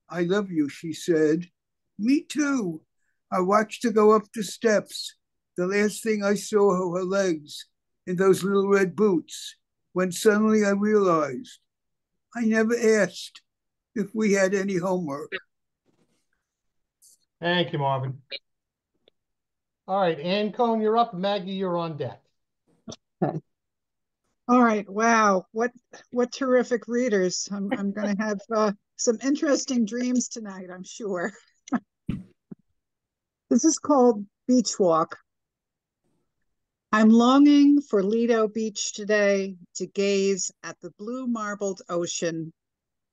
I love you, she said. Me too. I watched her go up the steps. The last thing I saw were her legs in those little red boots, when suddenly I realized I never asked if we had any homework. Thank you, Marvin. All right, Ann Cohn, you're up. Maggie, you're on deck. Okay. All right. Wow. What terrific readers. I'm going to have some interesting dreams tonight, I'm sure. This is called Beach Walk. I'm longing for Lido Beach today to gaze at the blue marbled ocean.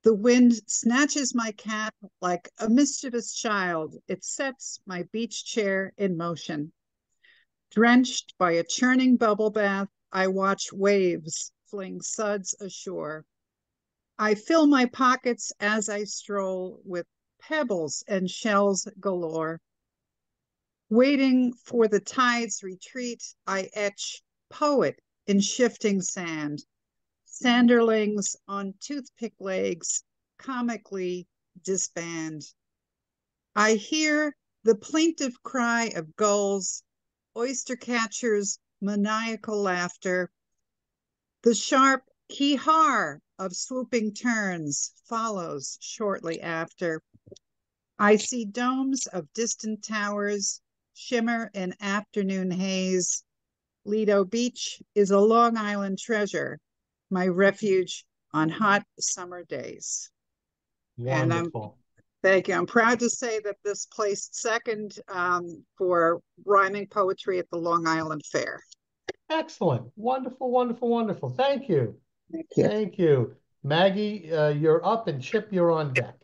The wind snatches my cap like a mischievous child. It sets my beach chair in motion. Drenched by a churning bubble bath, I watch waves fling suds ashore. I fill my pockets as I stroll with pebbles and shells galore. Waiting for the tide's retreat, I etch poet in shifting sand. Sanderlings on toothpick legs comically disband. I hear the plaintive cry of gulls, oyster catchers' maniacal laughter, the sharp hee-haw of swooping terns follows shortly after. I see domes of distant towers shimmer in afternoon haze. Lido Beach is a Long Island treasure, my refuge on hot summer days. Wonderful. Thank you. I'm proud to say that this placed second for rhyming poetry at the Long Island Fair. Excellent. Wonderful, wonderful, wonderful. Thank you. Thank you. Thank you. Maggie, you're up, and Chip, you're on deck.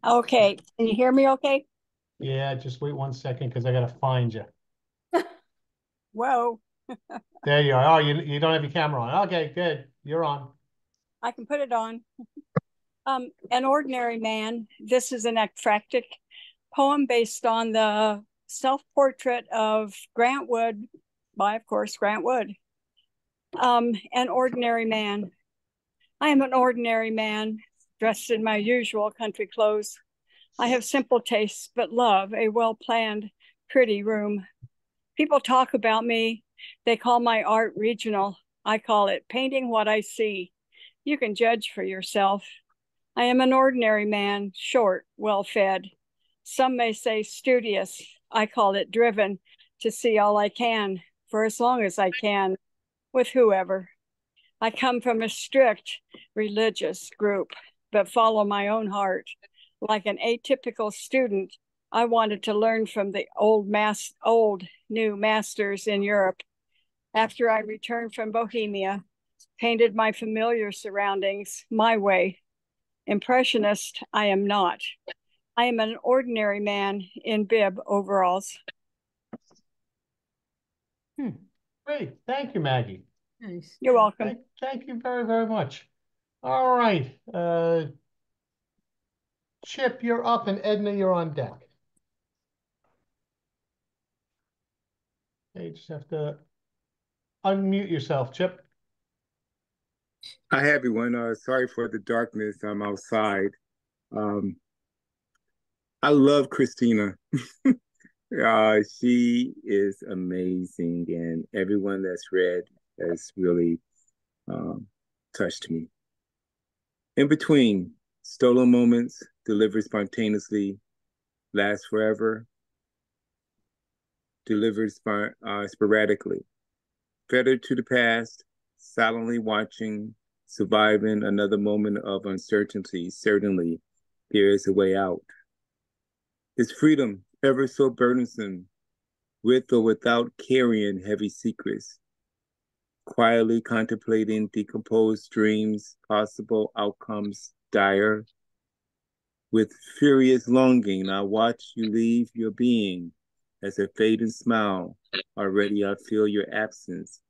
Okay. Can you hear me okay? Yeah, just wait 1 second because I got to find you. Whoa. There you are. Oh, you don't have your camera on. Okay, good. You're on. I can put it on. An Ordinary Man. This is an ekphrastic poem based on the self-portrait of Grant Wood by, of course, Grant Wood. An ordinary man. I am an ordinary man, dressed in my usual country clothes. I have simple tastes, but love a well-planned, pretty room. People talk about me. They call my art regional. I call it painting what I see. You can judge for yourself. I am an ordinary man, short, well-fed. Some may say studious. I call it driven to see all I can for as long as I can with whoever. I come from a strict religious group, but follow my own heart. Like an atypical student, I wanted to learn from the old new masters in Europe. After I returned from Bohemia, painted my familiar surroundings my way. Impressionist, I am not. I am an ordinary man in bib overalls. Great. Thank you, Maggie. Nice. You're welcome. Thank you very, very much. All right. Chip, you're up, and Edna, you're on deck. Okay, you just have to unmute yourself, Chip. Hi, everyone. Sorry for the darkness. I'm outside. I love Christina. She is amazing, and everyone that's read has really touched me. In between, stolen moments, delivered spontaneously, last forever, delivered sporadically. Fettered to the past, silently watching, surviving another moment of uncertainty. Certainly, there is a way out. Is freedom ever so burdensome, with or without carrying heavy secrets? Quietly contemplating decomposed dreams, possible outcomes dire. With furious longing, I watch you leave your being. As a fading smile, already I feel your absence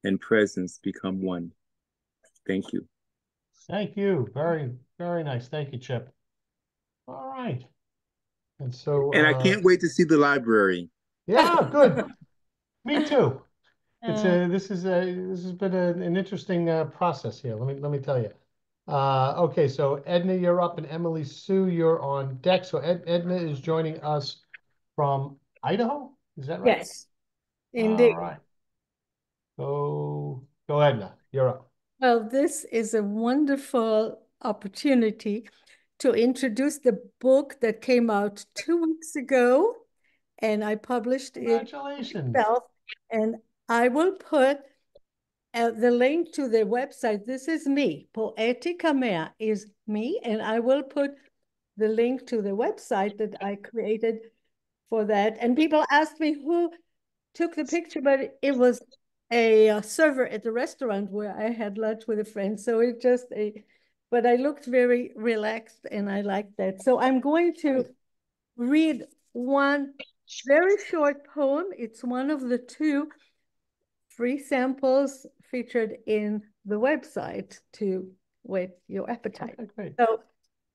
and presence become one. Thank you. Thank you. Very, very nice. Thank you, Chip. All right. And so, And I can't wait to see the library. yeah, good. Me too. It's Uh, this has been an interesting process here. Let me tell you. Okay, so Edna, you're up, and Emily Sue, you're on deck. So Edna is joining us from Idaho. Is that right? Yes, All indeed. right. Go Edna. You're up. Well, this is a wonderful opportunity to introduce the book that came out 2 weeks ago, and I published it Congratulations. myself. And I will put the link to the website. This is me. Poetica Mea is me, and I will put the link to the website that I created for that. And people asked me who took the picture, but it was a server at the restaurant where I had lunch with a friend. So it just but I looked very relaxed and I liked that. So I'm going to read one very short poem. It's one of the 2 free samples featured in the whet your appetite. Okay, great. So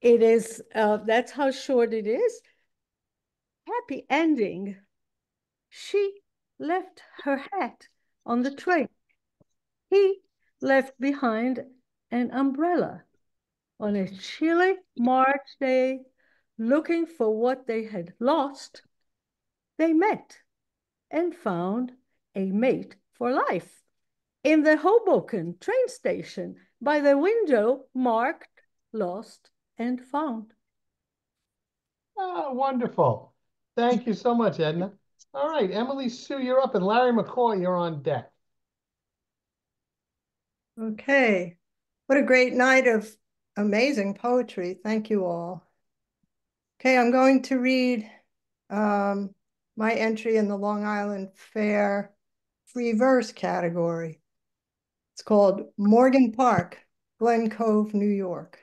it is, that's how short it is. Happy ending. She left her hat on the tray. He left behind an umbrella. On a chilly March day, looking for what they had lost, they met and found a mate for life in the Hoboken train station by the window marked lost and found. Oh, wonderful. Thank you so much, Edna. All right, Emily Sue, you're up, and Larry McCoy, you're on deck. Okay. What a great night of amazing poetry. Thank you all. Okay, I'm going to read my entry in the Long Island Fair free verse category. It's called Morgan Park, Glen Cove, New York.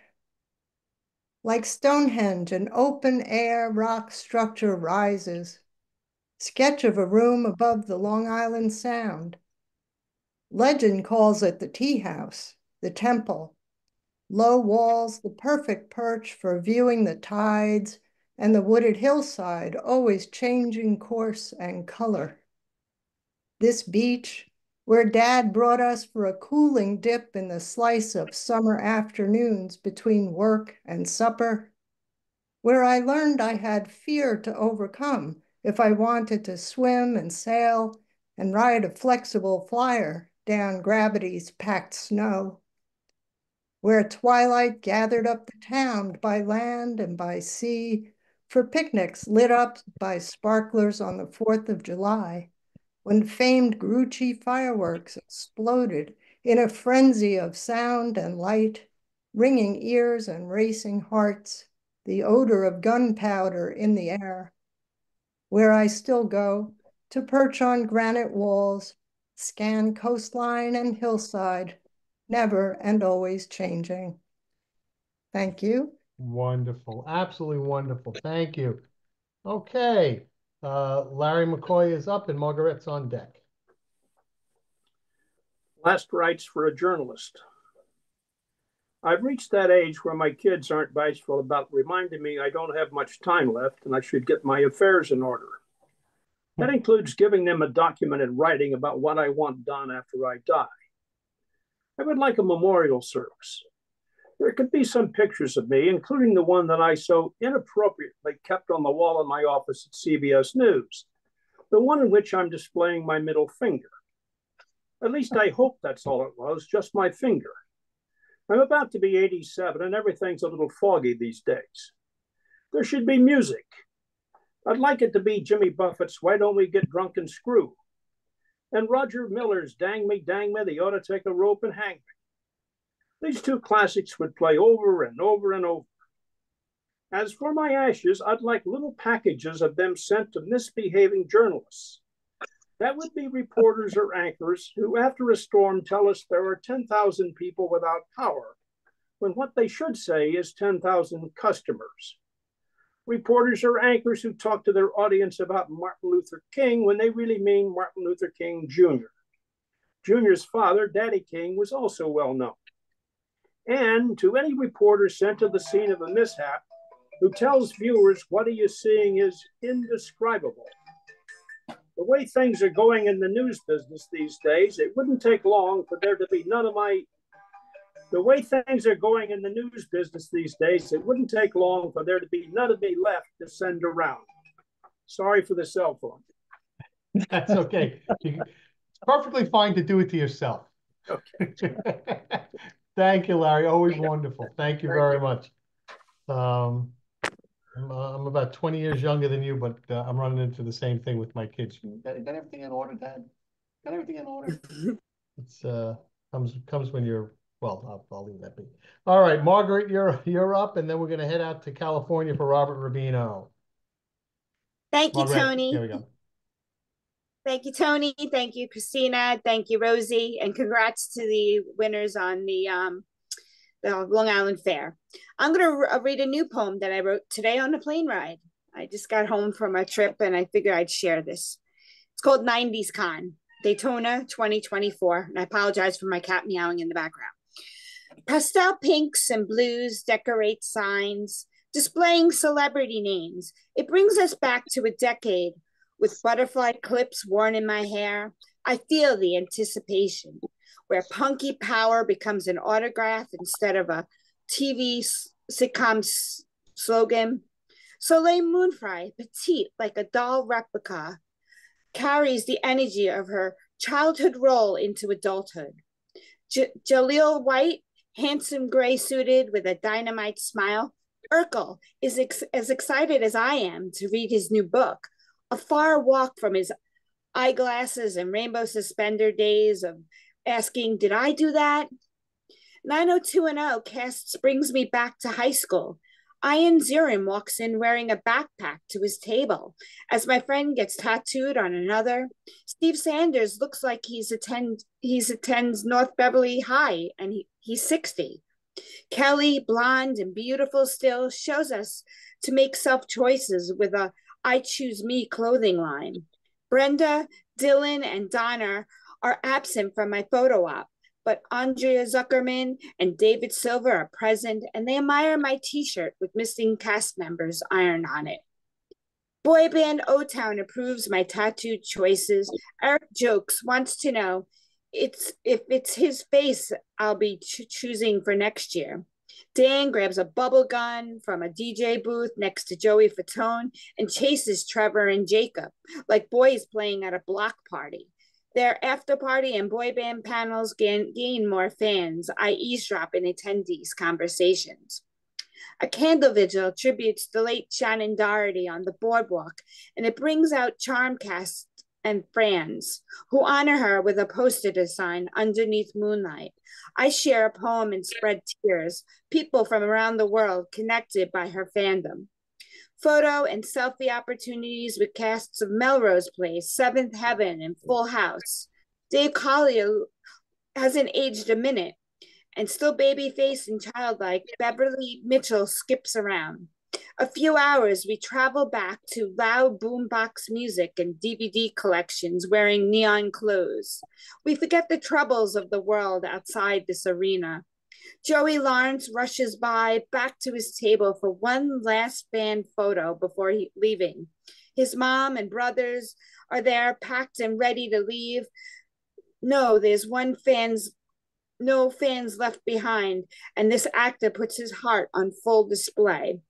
Like Stonehenge, an open air rock structure rises. Sketch of a room above the Long Island Sound. Legend calls it the tea house, the temple. Low walls, the perfect perch for viewing the tides, and the wooded hillside always changing course and color. This beach, where Dad brought us for a cooling dip in the slice of summer afternoons between work and supper, where I learned I had fear to overcome if I wanted to swim and sail and ride a flexible flyer down gravity's packed snow, where twilight gathered up the town by land and by sea for picnics lit up by sparklers on the 4th of July, when famed Grucci fireworks exploded in a frenzy of sound and light, ringing ears and racing hearts, the odor of gunpowder in the air, where I still go to perch on granite walls, scan coastline and hillside, never and always changing. Thank you. Wonderful. Absolutely wonderful. Thank you. Okay. Larry McCoy is up, and Margaret's on deck. Last rites for a journalist. I've reached that age where my kids aren't bashful about reminding me I don't have much time left and I should get my affairs in order. That includes giving them a document in writing about what I want done after I die. I would like a memorial service. There could be some pictures of me, including the one that I so inappropriately kept on the wall in my office at CBS News, the one in which I'm displaying my middle finger. At least I hope that's all it was, just my finger. I'm about to be 87 and everything's a little foggy these days. There should be music. I'd like it to be Jimmy Buffett's Why Don't We Get Drunk and Screw? And Roger Miller's Dang Me, They Ought to Take a Rope and Hang Me. These 2 classics would play over and over and over. As for my ashes, I'd like little packages of them sent to misbehaving journalists. That would be reporters or anchors who, after a storm, tell us there are 10,000 people without power, when what they should say is 10,000 customers. Reporters are anchors who talk to their audience about Martin Luther King when they really mean Martin Luther King Jr. Jr.'s father, Daddy King, was also well known. And to any reporter sent to the scene of a mishap who tells viewers what he is seeing is indescribable. The way things are going in the news business these days, it wouldn't take long for there to be none of my The way things are going in the news business these days, it wouldn't take long for there to be none of me left to send around. Sorry for the cell phone. That's okay. It's perfectly fine to do it to yourself. Okay. Thank you, Larry. Always wonderful. Thank you very much. I'm about 20 years younger than you, but I'm running into the same thing with my kids. Got everything in order, Dad? Got everything in order? It's comes when you're, well, I'll leave that be. All right, Margaret, you're up, and then we're going to head out to California for Robert Rubino. Thank you, Margaret, Tony. here we go. Thank you, Tony. Thank you, Christina. Thank you, Rosie. And congrats to the winners on the Long Island Fair. I'm going to read a new poem that I wrote today on the plane ride. I just got home from a trip and I figured I'd share this. It's called 90s Con, Daytona 2024. And I apologize for my cat meowing in the background. Pastel pinks and blues decorate signs, displaying celebrity names. It brings us back to a decade with butterfly clips worn in my hair. I feel the anticipation, where punky power becomes an autograph instead of a TV sitcom slogan. Soleil Moonfry, petite like a doll replica, carries the energy of her childhood role into adulthood. Jaleel White, handsome gray suited with a dynamite smile. Urkel is as excited as I am to read his new book, a far walk from his eyeglasses and rainbow suspender days of asking, did I do that? 90210 casts brings me back to high school. Ian Zirin walks in wearing a backpack to his table as my friend gets tattooed on another. Steve Sanders looks like he attends North Beverly High and he's 60. Kelly, blonde and beautiful still, shows us to make self-choices with a I Choose Me clothing line. Brenda, Dylan, and Donna are absent from my photo op, but Andrea Zuckerman and David Silver are present, and they admire my t-shirt with missing cast members ironed on it. Boy band O-Town approves my tattooed choices. Eric Jokes wants to know if it's his face I'll be choosing for next year. Dan grabs a bubble gun from a DJ booth next to Joey Fatone and chases Trevor and Jacob like boys playing at a block party. Their after party and boy band panels gain more fans. I eavesdrop in attendees' conversations. A candle vigil tributes the late Shannon Doherty on the boardwalk, and it brings out Charmcast and friends who honor her with a poster sign underneath moonlight. I share a poem and spread tears, people from around the world connected by her fandom. Photo and selfie opportunities with casts of Melrose Place, Seventh Heaven, and Full House. Dave Collier hasn't aged a minute, and still baby-faced and childlike, Beverly Mitchell skips around. A few hours, we travel back to loud boombox music and DVD collections wearing neon clothes. We forget the troubles of the world outside this arena. Joey Lawrence rushes by back to his table for one last fan photo before leaving. His mom and brothers are there, packed and ready to leave. No fans left behind, and this actor puts his heart on full display.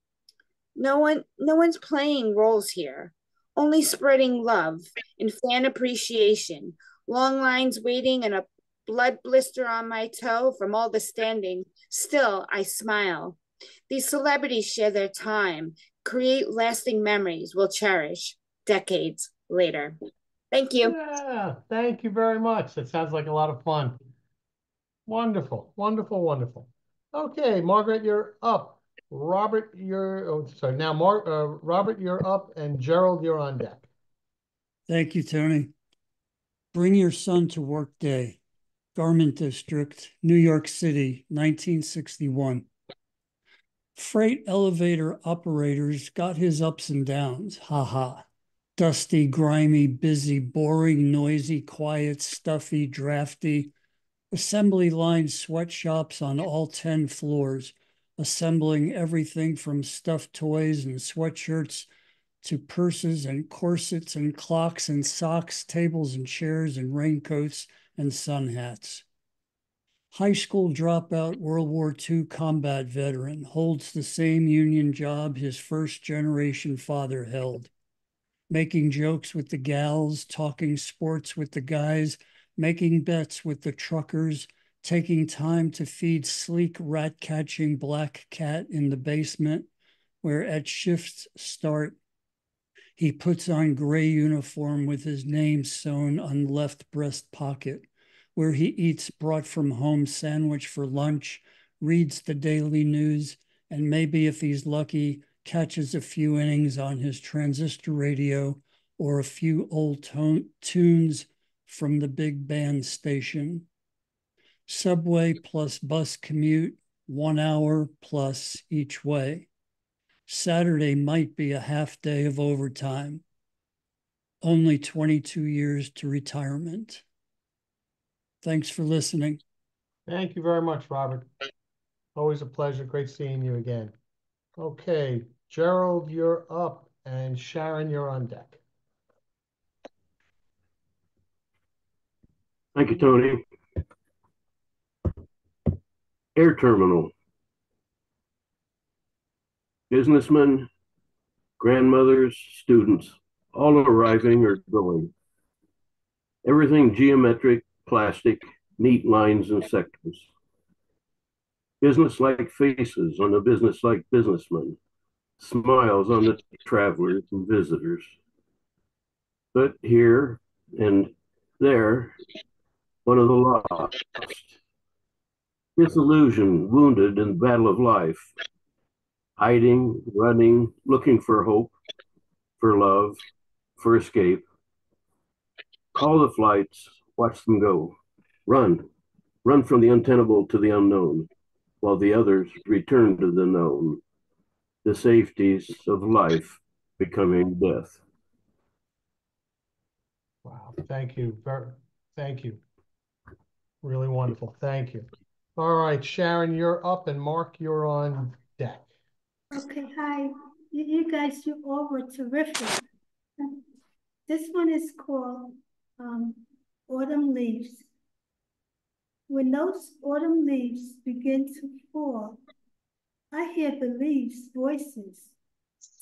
No one's playing roles here, only spreading love and fan appreciation. Long lines waiting and a blood blister on my toe from all the standing. Still, I smile. These celebrities share their time, create lasting memories we'll cherish decades later. Thank you. Yeah, thank you very much. That sounds like a lot of fun. Wonderful, wonderful, wonderful. Okay, Margaret, you're up. Robert, Robert, you're up, and Gerald, you're on deck. Thank you, Tony. Bring Your Son to Work Day, Garment District, New York City, 1961. Freight elevator operators got his ups and downs, ha. Dusty, grimy, busy, boring, noisy, quiet, stuffy, drafty. Assembly line sweatshops on all 10 floors, assembling everything from stuffed toys and sweatshirts to purses and corsets and clocks and socks, tables and chairs and raincoats and sun hats. High school dropout World War II combat veteran holds the same union job his first generation father held. Making jokes with the gals, talking sports with the guys, making bets with the truckers, taking time to feed sleek rat-catching black cat in the basement, where at shift's start, he puts on gray uniform with his name sewn on left breast pocket, where he eats brought from home sandwich for lunch, reads the daily news, and maybe if he's lucky, catches a few innings on his transistor radio or a few old tunes from the big band station. Subway plus bus commute, 1 hour plus each way. Saturday might be a half day of overtime. Only 22 years to retirement. Thanks for listening. Thank you very much, Robert. Always a pleasure. Great seeing you again. Okay, Gerald, you're up, and Sharon, you're on deck. Thank you, Tony. Air terminal. Businessmen, grandmothers, students, all arriving or going. Everything geometric, plastic, neat lines and sectors. Business-like faces on the business-like businessmen. Smiles on the travelers and visitors. But here and there, one of the lost. Disillusioned, wounded in the battle of life. Hiding, running, looking for hope, for love, for escape. Call the flights, watch them go. Run, run from the untenable to the unknown, while the others return to the known. The safeties of life becoming death. Wow, thank you. Thank you. Really wonderful. Thank you. All right, Sharon, you're up, and Mark, you're on deck. Okay, hi. You guys, you all were terrific. This one is called Autumn Leaves. When those autumn leaves begin to fall, I hear the leaves' voices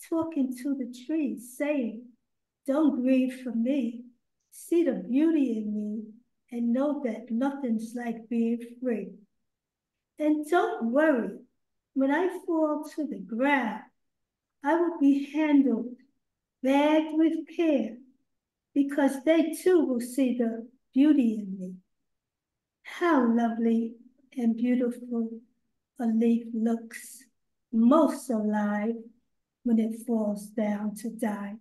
talking to the trees, saying, "Don't grieve for me. See the beauty in me and know that nothing's like being free. And don't worry, when I fall to the ground, I will be handled, bagged with care, because they too will see the beauty in me. How lovely and beautiful a leaf looks, most alive when it falls down to die.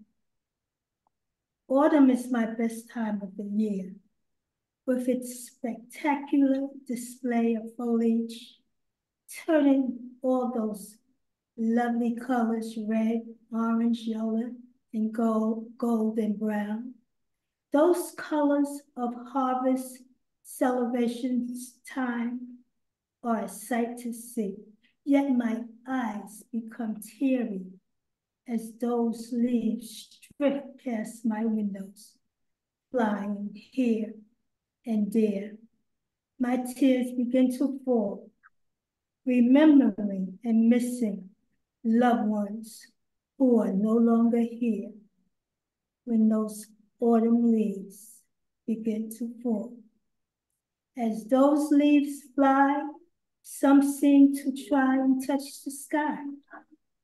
Autumn is my best time of the year, with its spectacular display of foliage, turning all those lovely colors, red, orange, yellow, and gold and brown. Those colors of harvest celebrations time are a sight to see, yet my eyes become teary as those leaves drift past my windows, flying here and there. My tears begin to fall, remembering and missing loved ones who are no longer here when those autumn leaves begin to fall. As those leaves fly, some seem to try and touch the sky.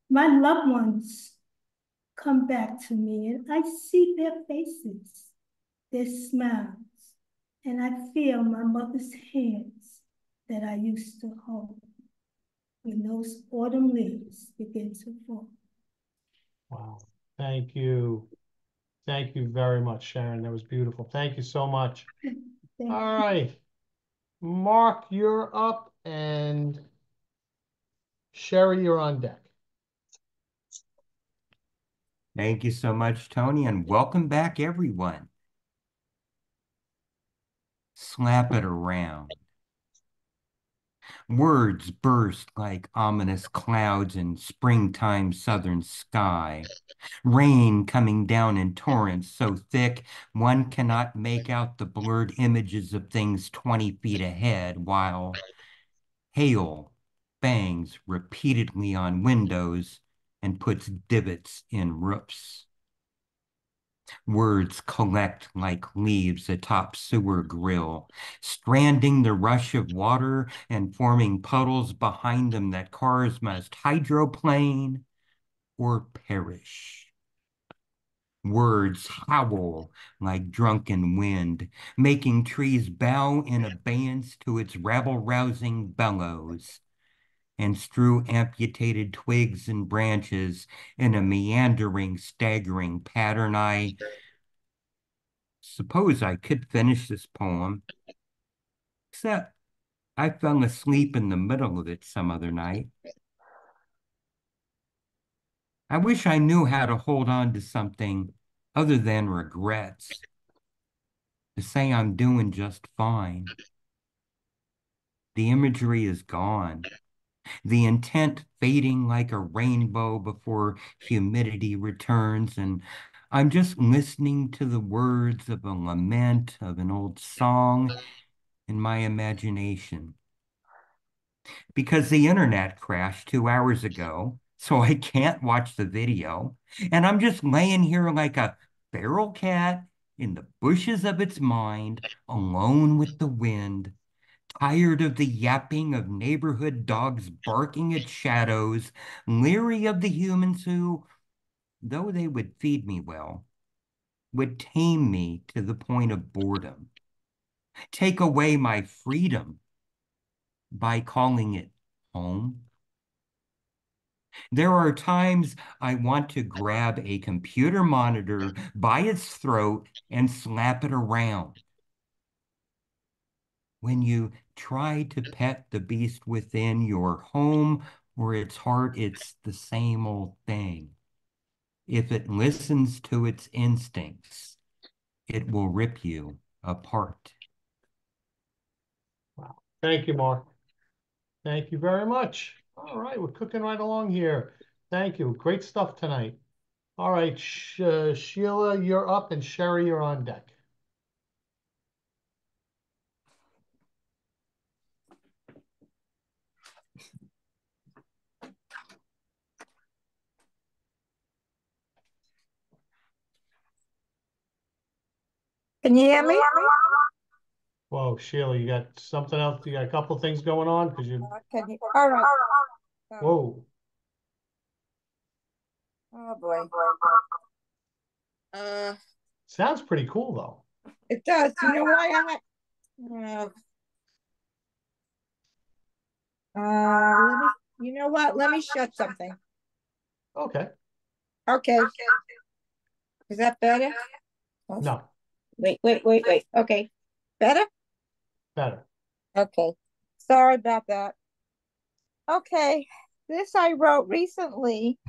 My loved ones come back to me and I see their faces, their smiles, and I feel my mother's hands that I used to hold when those autumn leaves begin to fall. Wow. Thank you. Thank you very much, Sharon. That was beautiful. Thank you so much. All right. Mark, you're up, and Sherry, you're on deck. Thank you so much, Tony, and welcome back, everyone. Slap it around. Words burst like ominous clouds in springtime southern sky. Rain coming down in torrents so thick one cannot make out the blurred images of things 20 feet ahead, while hail bangs repeatedly on windows and puts divots in roofs. Words collect like leaves atop sewer grill, stranding the rush of water and forming puddles behind them that cars must hydroplane or perish. Words howl like drunken wind, making trees bow in abeyance to its rabble-rousing bellows, and strew amputated twigs and branches in a meandering, staggering pattern. I suppose I could finish this poem, except I fell asleep in the middle of it some other night. I wish I knew how to hold on to something other than regrets, to say I'm doing just fine. The imagery is gone, the intent fading like a rainbow before humidity returns, and I'm just listening to the words of a lament of an old song in my imagination. Because the internet crashed 2 hours ago, so I can't watch the video, and I'm just laying here like a feral cat in the bushes of its mind, alone with the wind, tired of the yapping of neighborhood dogs barking at shadows, leery of the humans who, though they would feed me well, would tame me to the point of boredom, take away my freedom by calling it home. There are times I want to grab a computer monitor by its throat and slap it around. When you try to pet the beast within your home or its heart, it's the same old thing. If it listens to its instincts, it will rip you apart. Wow. Thank you, Mark. Thank you very much. All right, we're cooking right along here. Thank you. Great stuff tonight. All right, Sheila, you're up, and Sherry, you're on deck. Can you hear me? Whoa, Sheila, you got something else? You got a couple things going on? Because you. All right. Whoa. Oh boy. Sounds pretty cool, though. It does. You know why you know what? Let me shut something. Okay. Okay. Is that better? No. Wait. Okay. Better? Better. Okay. Sorry about that. Okay. This I wrote recently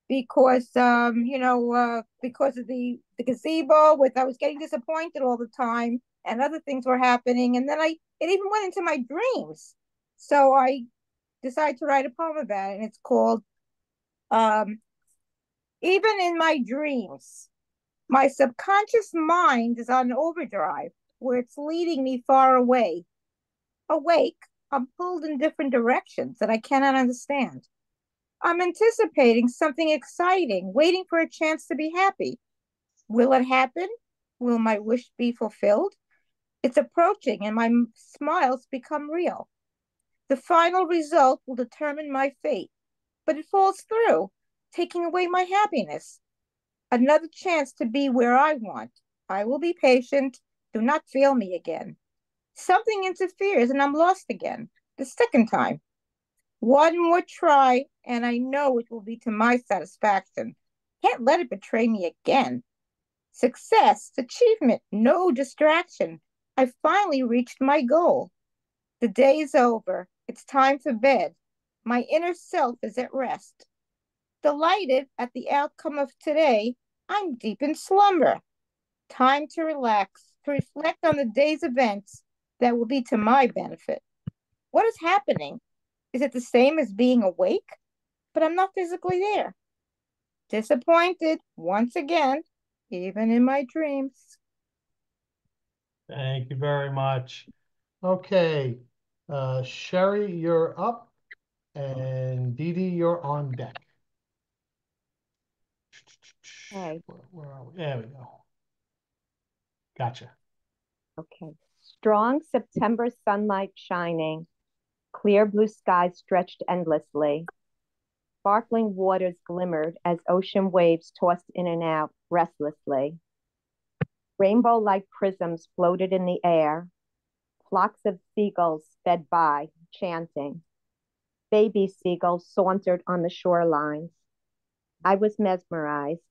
because because of the gazebo with I was getting disappointed all the time and other things were happening, and then it even went into my dreams. So I decided to write a poem about it, and it's called Even in My Dreams. My subconscious mind is on overdrive where it's leading me far away. Awake, I'm pulled in different directions that I cannot understand. I'm anticipating something exciting, waiting for a chance to be happy. Will it happen? Will my wish be fulfilled? It's approaching and my smiles become real. The final result will determine my fate, but it falls through, taking away my happiness. Another chance to be where I want. I will be patient. Do not fail me again. Something interferes and I'm lost again, the second time. One more try, and I know it will be to my satisfaction. Can't let it betray me again. Success, achievement, no distraction. I finally reached my goal. The day is over. It's time for bed. My inner self is at rest. Delighted at the outcome of today, I'm deep in slumber. Time to relax, to reflect on the day's events that will be to my benefit. What is happening? Is it the same as being awake? But I'm not physically there. Disappointed once again, even in my dreams. Thank you very much. Okay, Sherry, you're up, and Dee Dee, you're on deck. Okay. Where are we? There we go. Gotcha. Okay. Strong September sunlight shining, clear blue skies stretched endlessly. Sparkling waters glimmered as ocean waves tossed in and out restlessly. Rainbow-like prisms floated in the air. Flocks of seagulls sped by, chanting. Baby seagulls sauntered on the shorelines. I was mesmerized,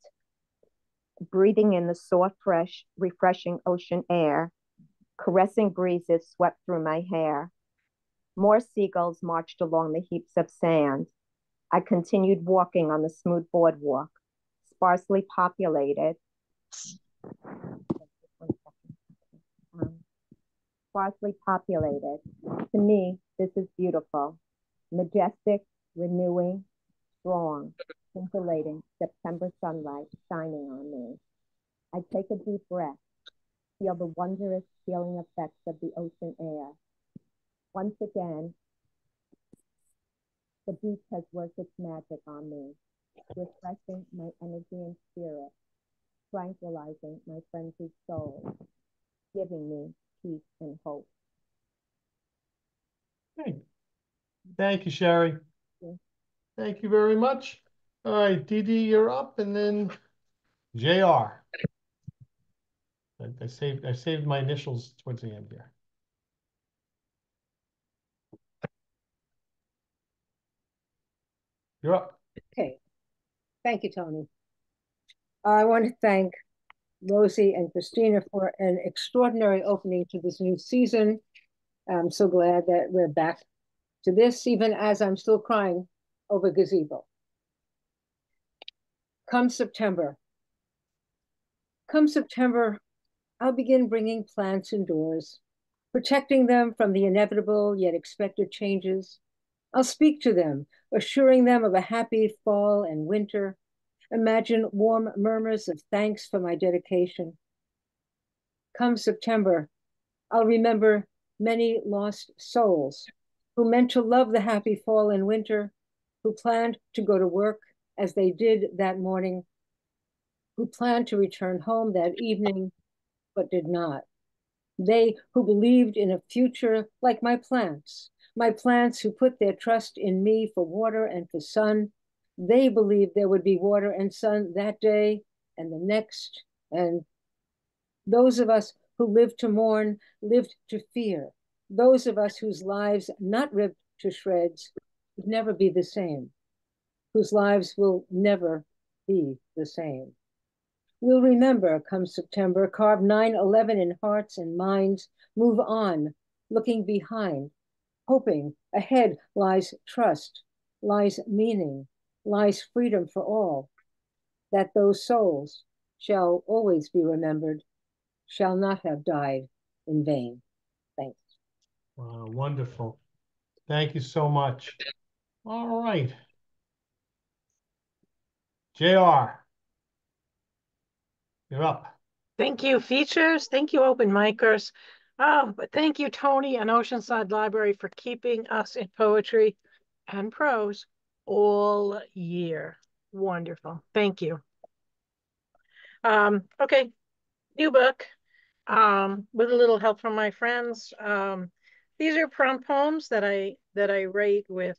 breathing in the soft, fresh, refreshing ocean air. Caressing breezes swept through my hair. More seagulls marched along the heaps of sand. I continued walking on the smooth boardwalk, sparsely populated. Sparsely populated. To me, this is beautiful, majestic, renewing, strong, scintillating September sunlight shining on me. I take a deep breath, feel the wondrous healing effects of the ocean air. Once again, the beach has worked its magic on me, refreshing my energy and spirit, tranquilizing my frenzied soul, giving me peace and hope. Okay. Thank you, Sherry. Thank you very much. All right, Dee Dee, you're up, and then JR. I saved my initials towards the end here. You're up. Okay. Thank you, Tony. I want to thank Rosie and Christina for an extraordinary opening to this new season. I'm so glad that we're back to this, even as I'm still crying over Gazebo. Come September, I'll begin bringing plants indoors, protecting them from the inevitable yet expected changes. I'll speak to them, assuring them of a happy fall and winter. Imagine warm murmurs of thanks for my dedication. Come September, I'll remember many lost souls who meant to love the happy fall and winter, who planned to go to work as they did that morning, who planned to return home that evening, but did not. They who believed in a future like my plants who put their trust in me for water and for sun. They believed there would be water and sun that day and the next. And those of us who lived to mourn, lived to fear. Those of us whose lives not ripped to shreds would never be the same, whose lives will never be the same. We'll remember, come September, carve 9/11 in hearts and minds, move on, looking behind, hoping ahead lies trust, lies meaning, lies freedom for all, that those souls shall always be remembered, shall not have died in vain. Thanks. Wow, wonderful. Thank you so much. All right. JR, you're up. Thank you, features. Thank you, open micers. Oh, but thank you, Tony and Oceanside Library, for keeping us in poetry and prose all year. Wonderful. Thank you. Okay, new book with a little help from my friends. These are prompt poems that I write with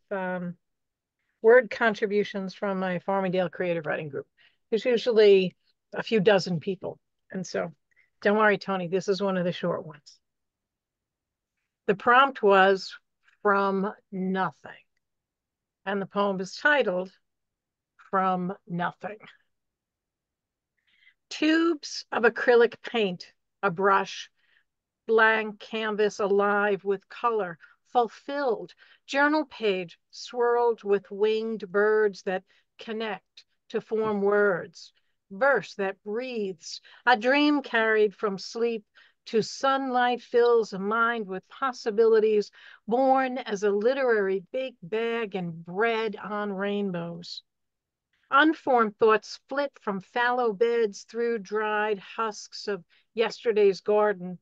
word contributions from my Farmingdale Creative Writing Group. There's usually a few dozen people. And so don't worry, Tony, this is one of the short ones. The prompt was From Nothing. And the poem is titled From Nothing. Tubes of acrylic paint, a brush, blank canvas alive with color, fulfilled. Journal page swirled with winged birds that connect to form words. Verse that breathes. A dream carried from sleep to sunlight fills a mind with possibilities, born as a literary big bag and bred on rainbows. Unformed thoughts flit from fallow beds through dried husks of yesterday's garden,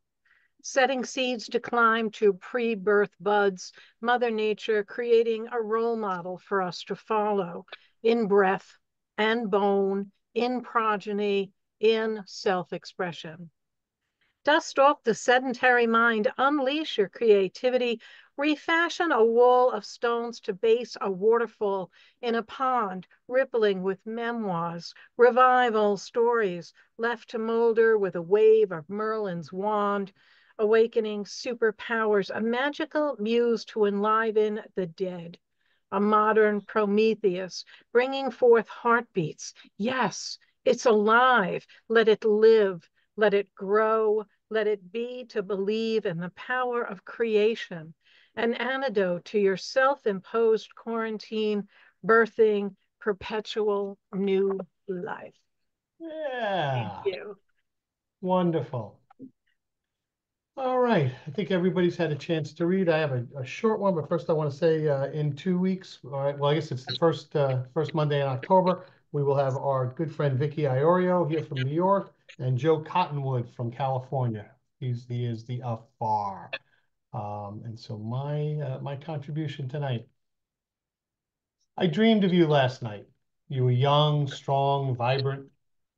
setting seeds to climb to pre-birth buds, Mother Nature creating a role model for us to follow in breath and bone, in progeny, in self-expression. Dust off the sedentary mind, unleash your creativity, refashion a wall of stones to base a waterfall in a pond, rippling with memoirs, revive old stories, left to molder with a wave of Merlin's wand, awakening superpowers, a magical muse to enliven the dead, a modern Prometheus, bringing forth heartbeats. Yes, it's alive. Let it live. Let it grow. Let it be to believe in the power of creation, an antidote to your self-imposed quarantine, birthing perpetual new life. Yeah. Thank you. Wonderful. All right. I think everybody's had a chance to read. I have a short one, but first I want to say in 2 weeks, all right, well, I guess it's the first Monday in October, we will have our good friend Vicky Iorio here from New York and Joe Cottonwood from California. He is the afar. And so my contribution tonight. I dreamed of you last night. You were young, strong, vibrant.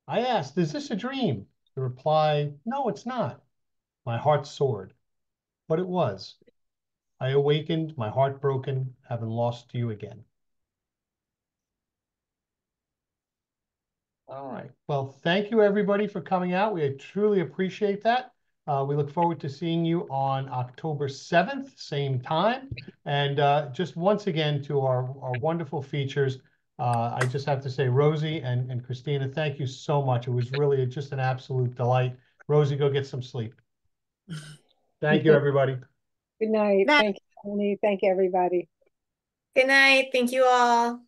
I asked, is this a dream? The reply, no, it's not. My heart soared, but it was. I awakened, my heart broken, having lost you again. All right. Well, thank you everybody for coming out. We truly appreciate that. We look forward to seeing you on October 7th, same time. And just once again to our wonderful features, I just have to say, Rosie and Christina, thank you so much. It was really just an absolute delight. Rosie, go get some sleep. Thank you, everybody. Good night. Night. Thank you, Tony. Thank you, everybody. Good night. Thank you all.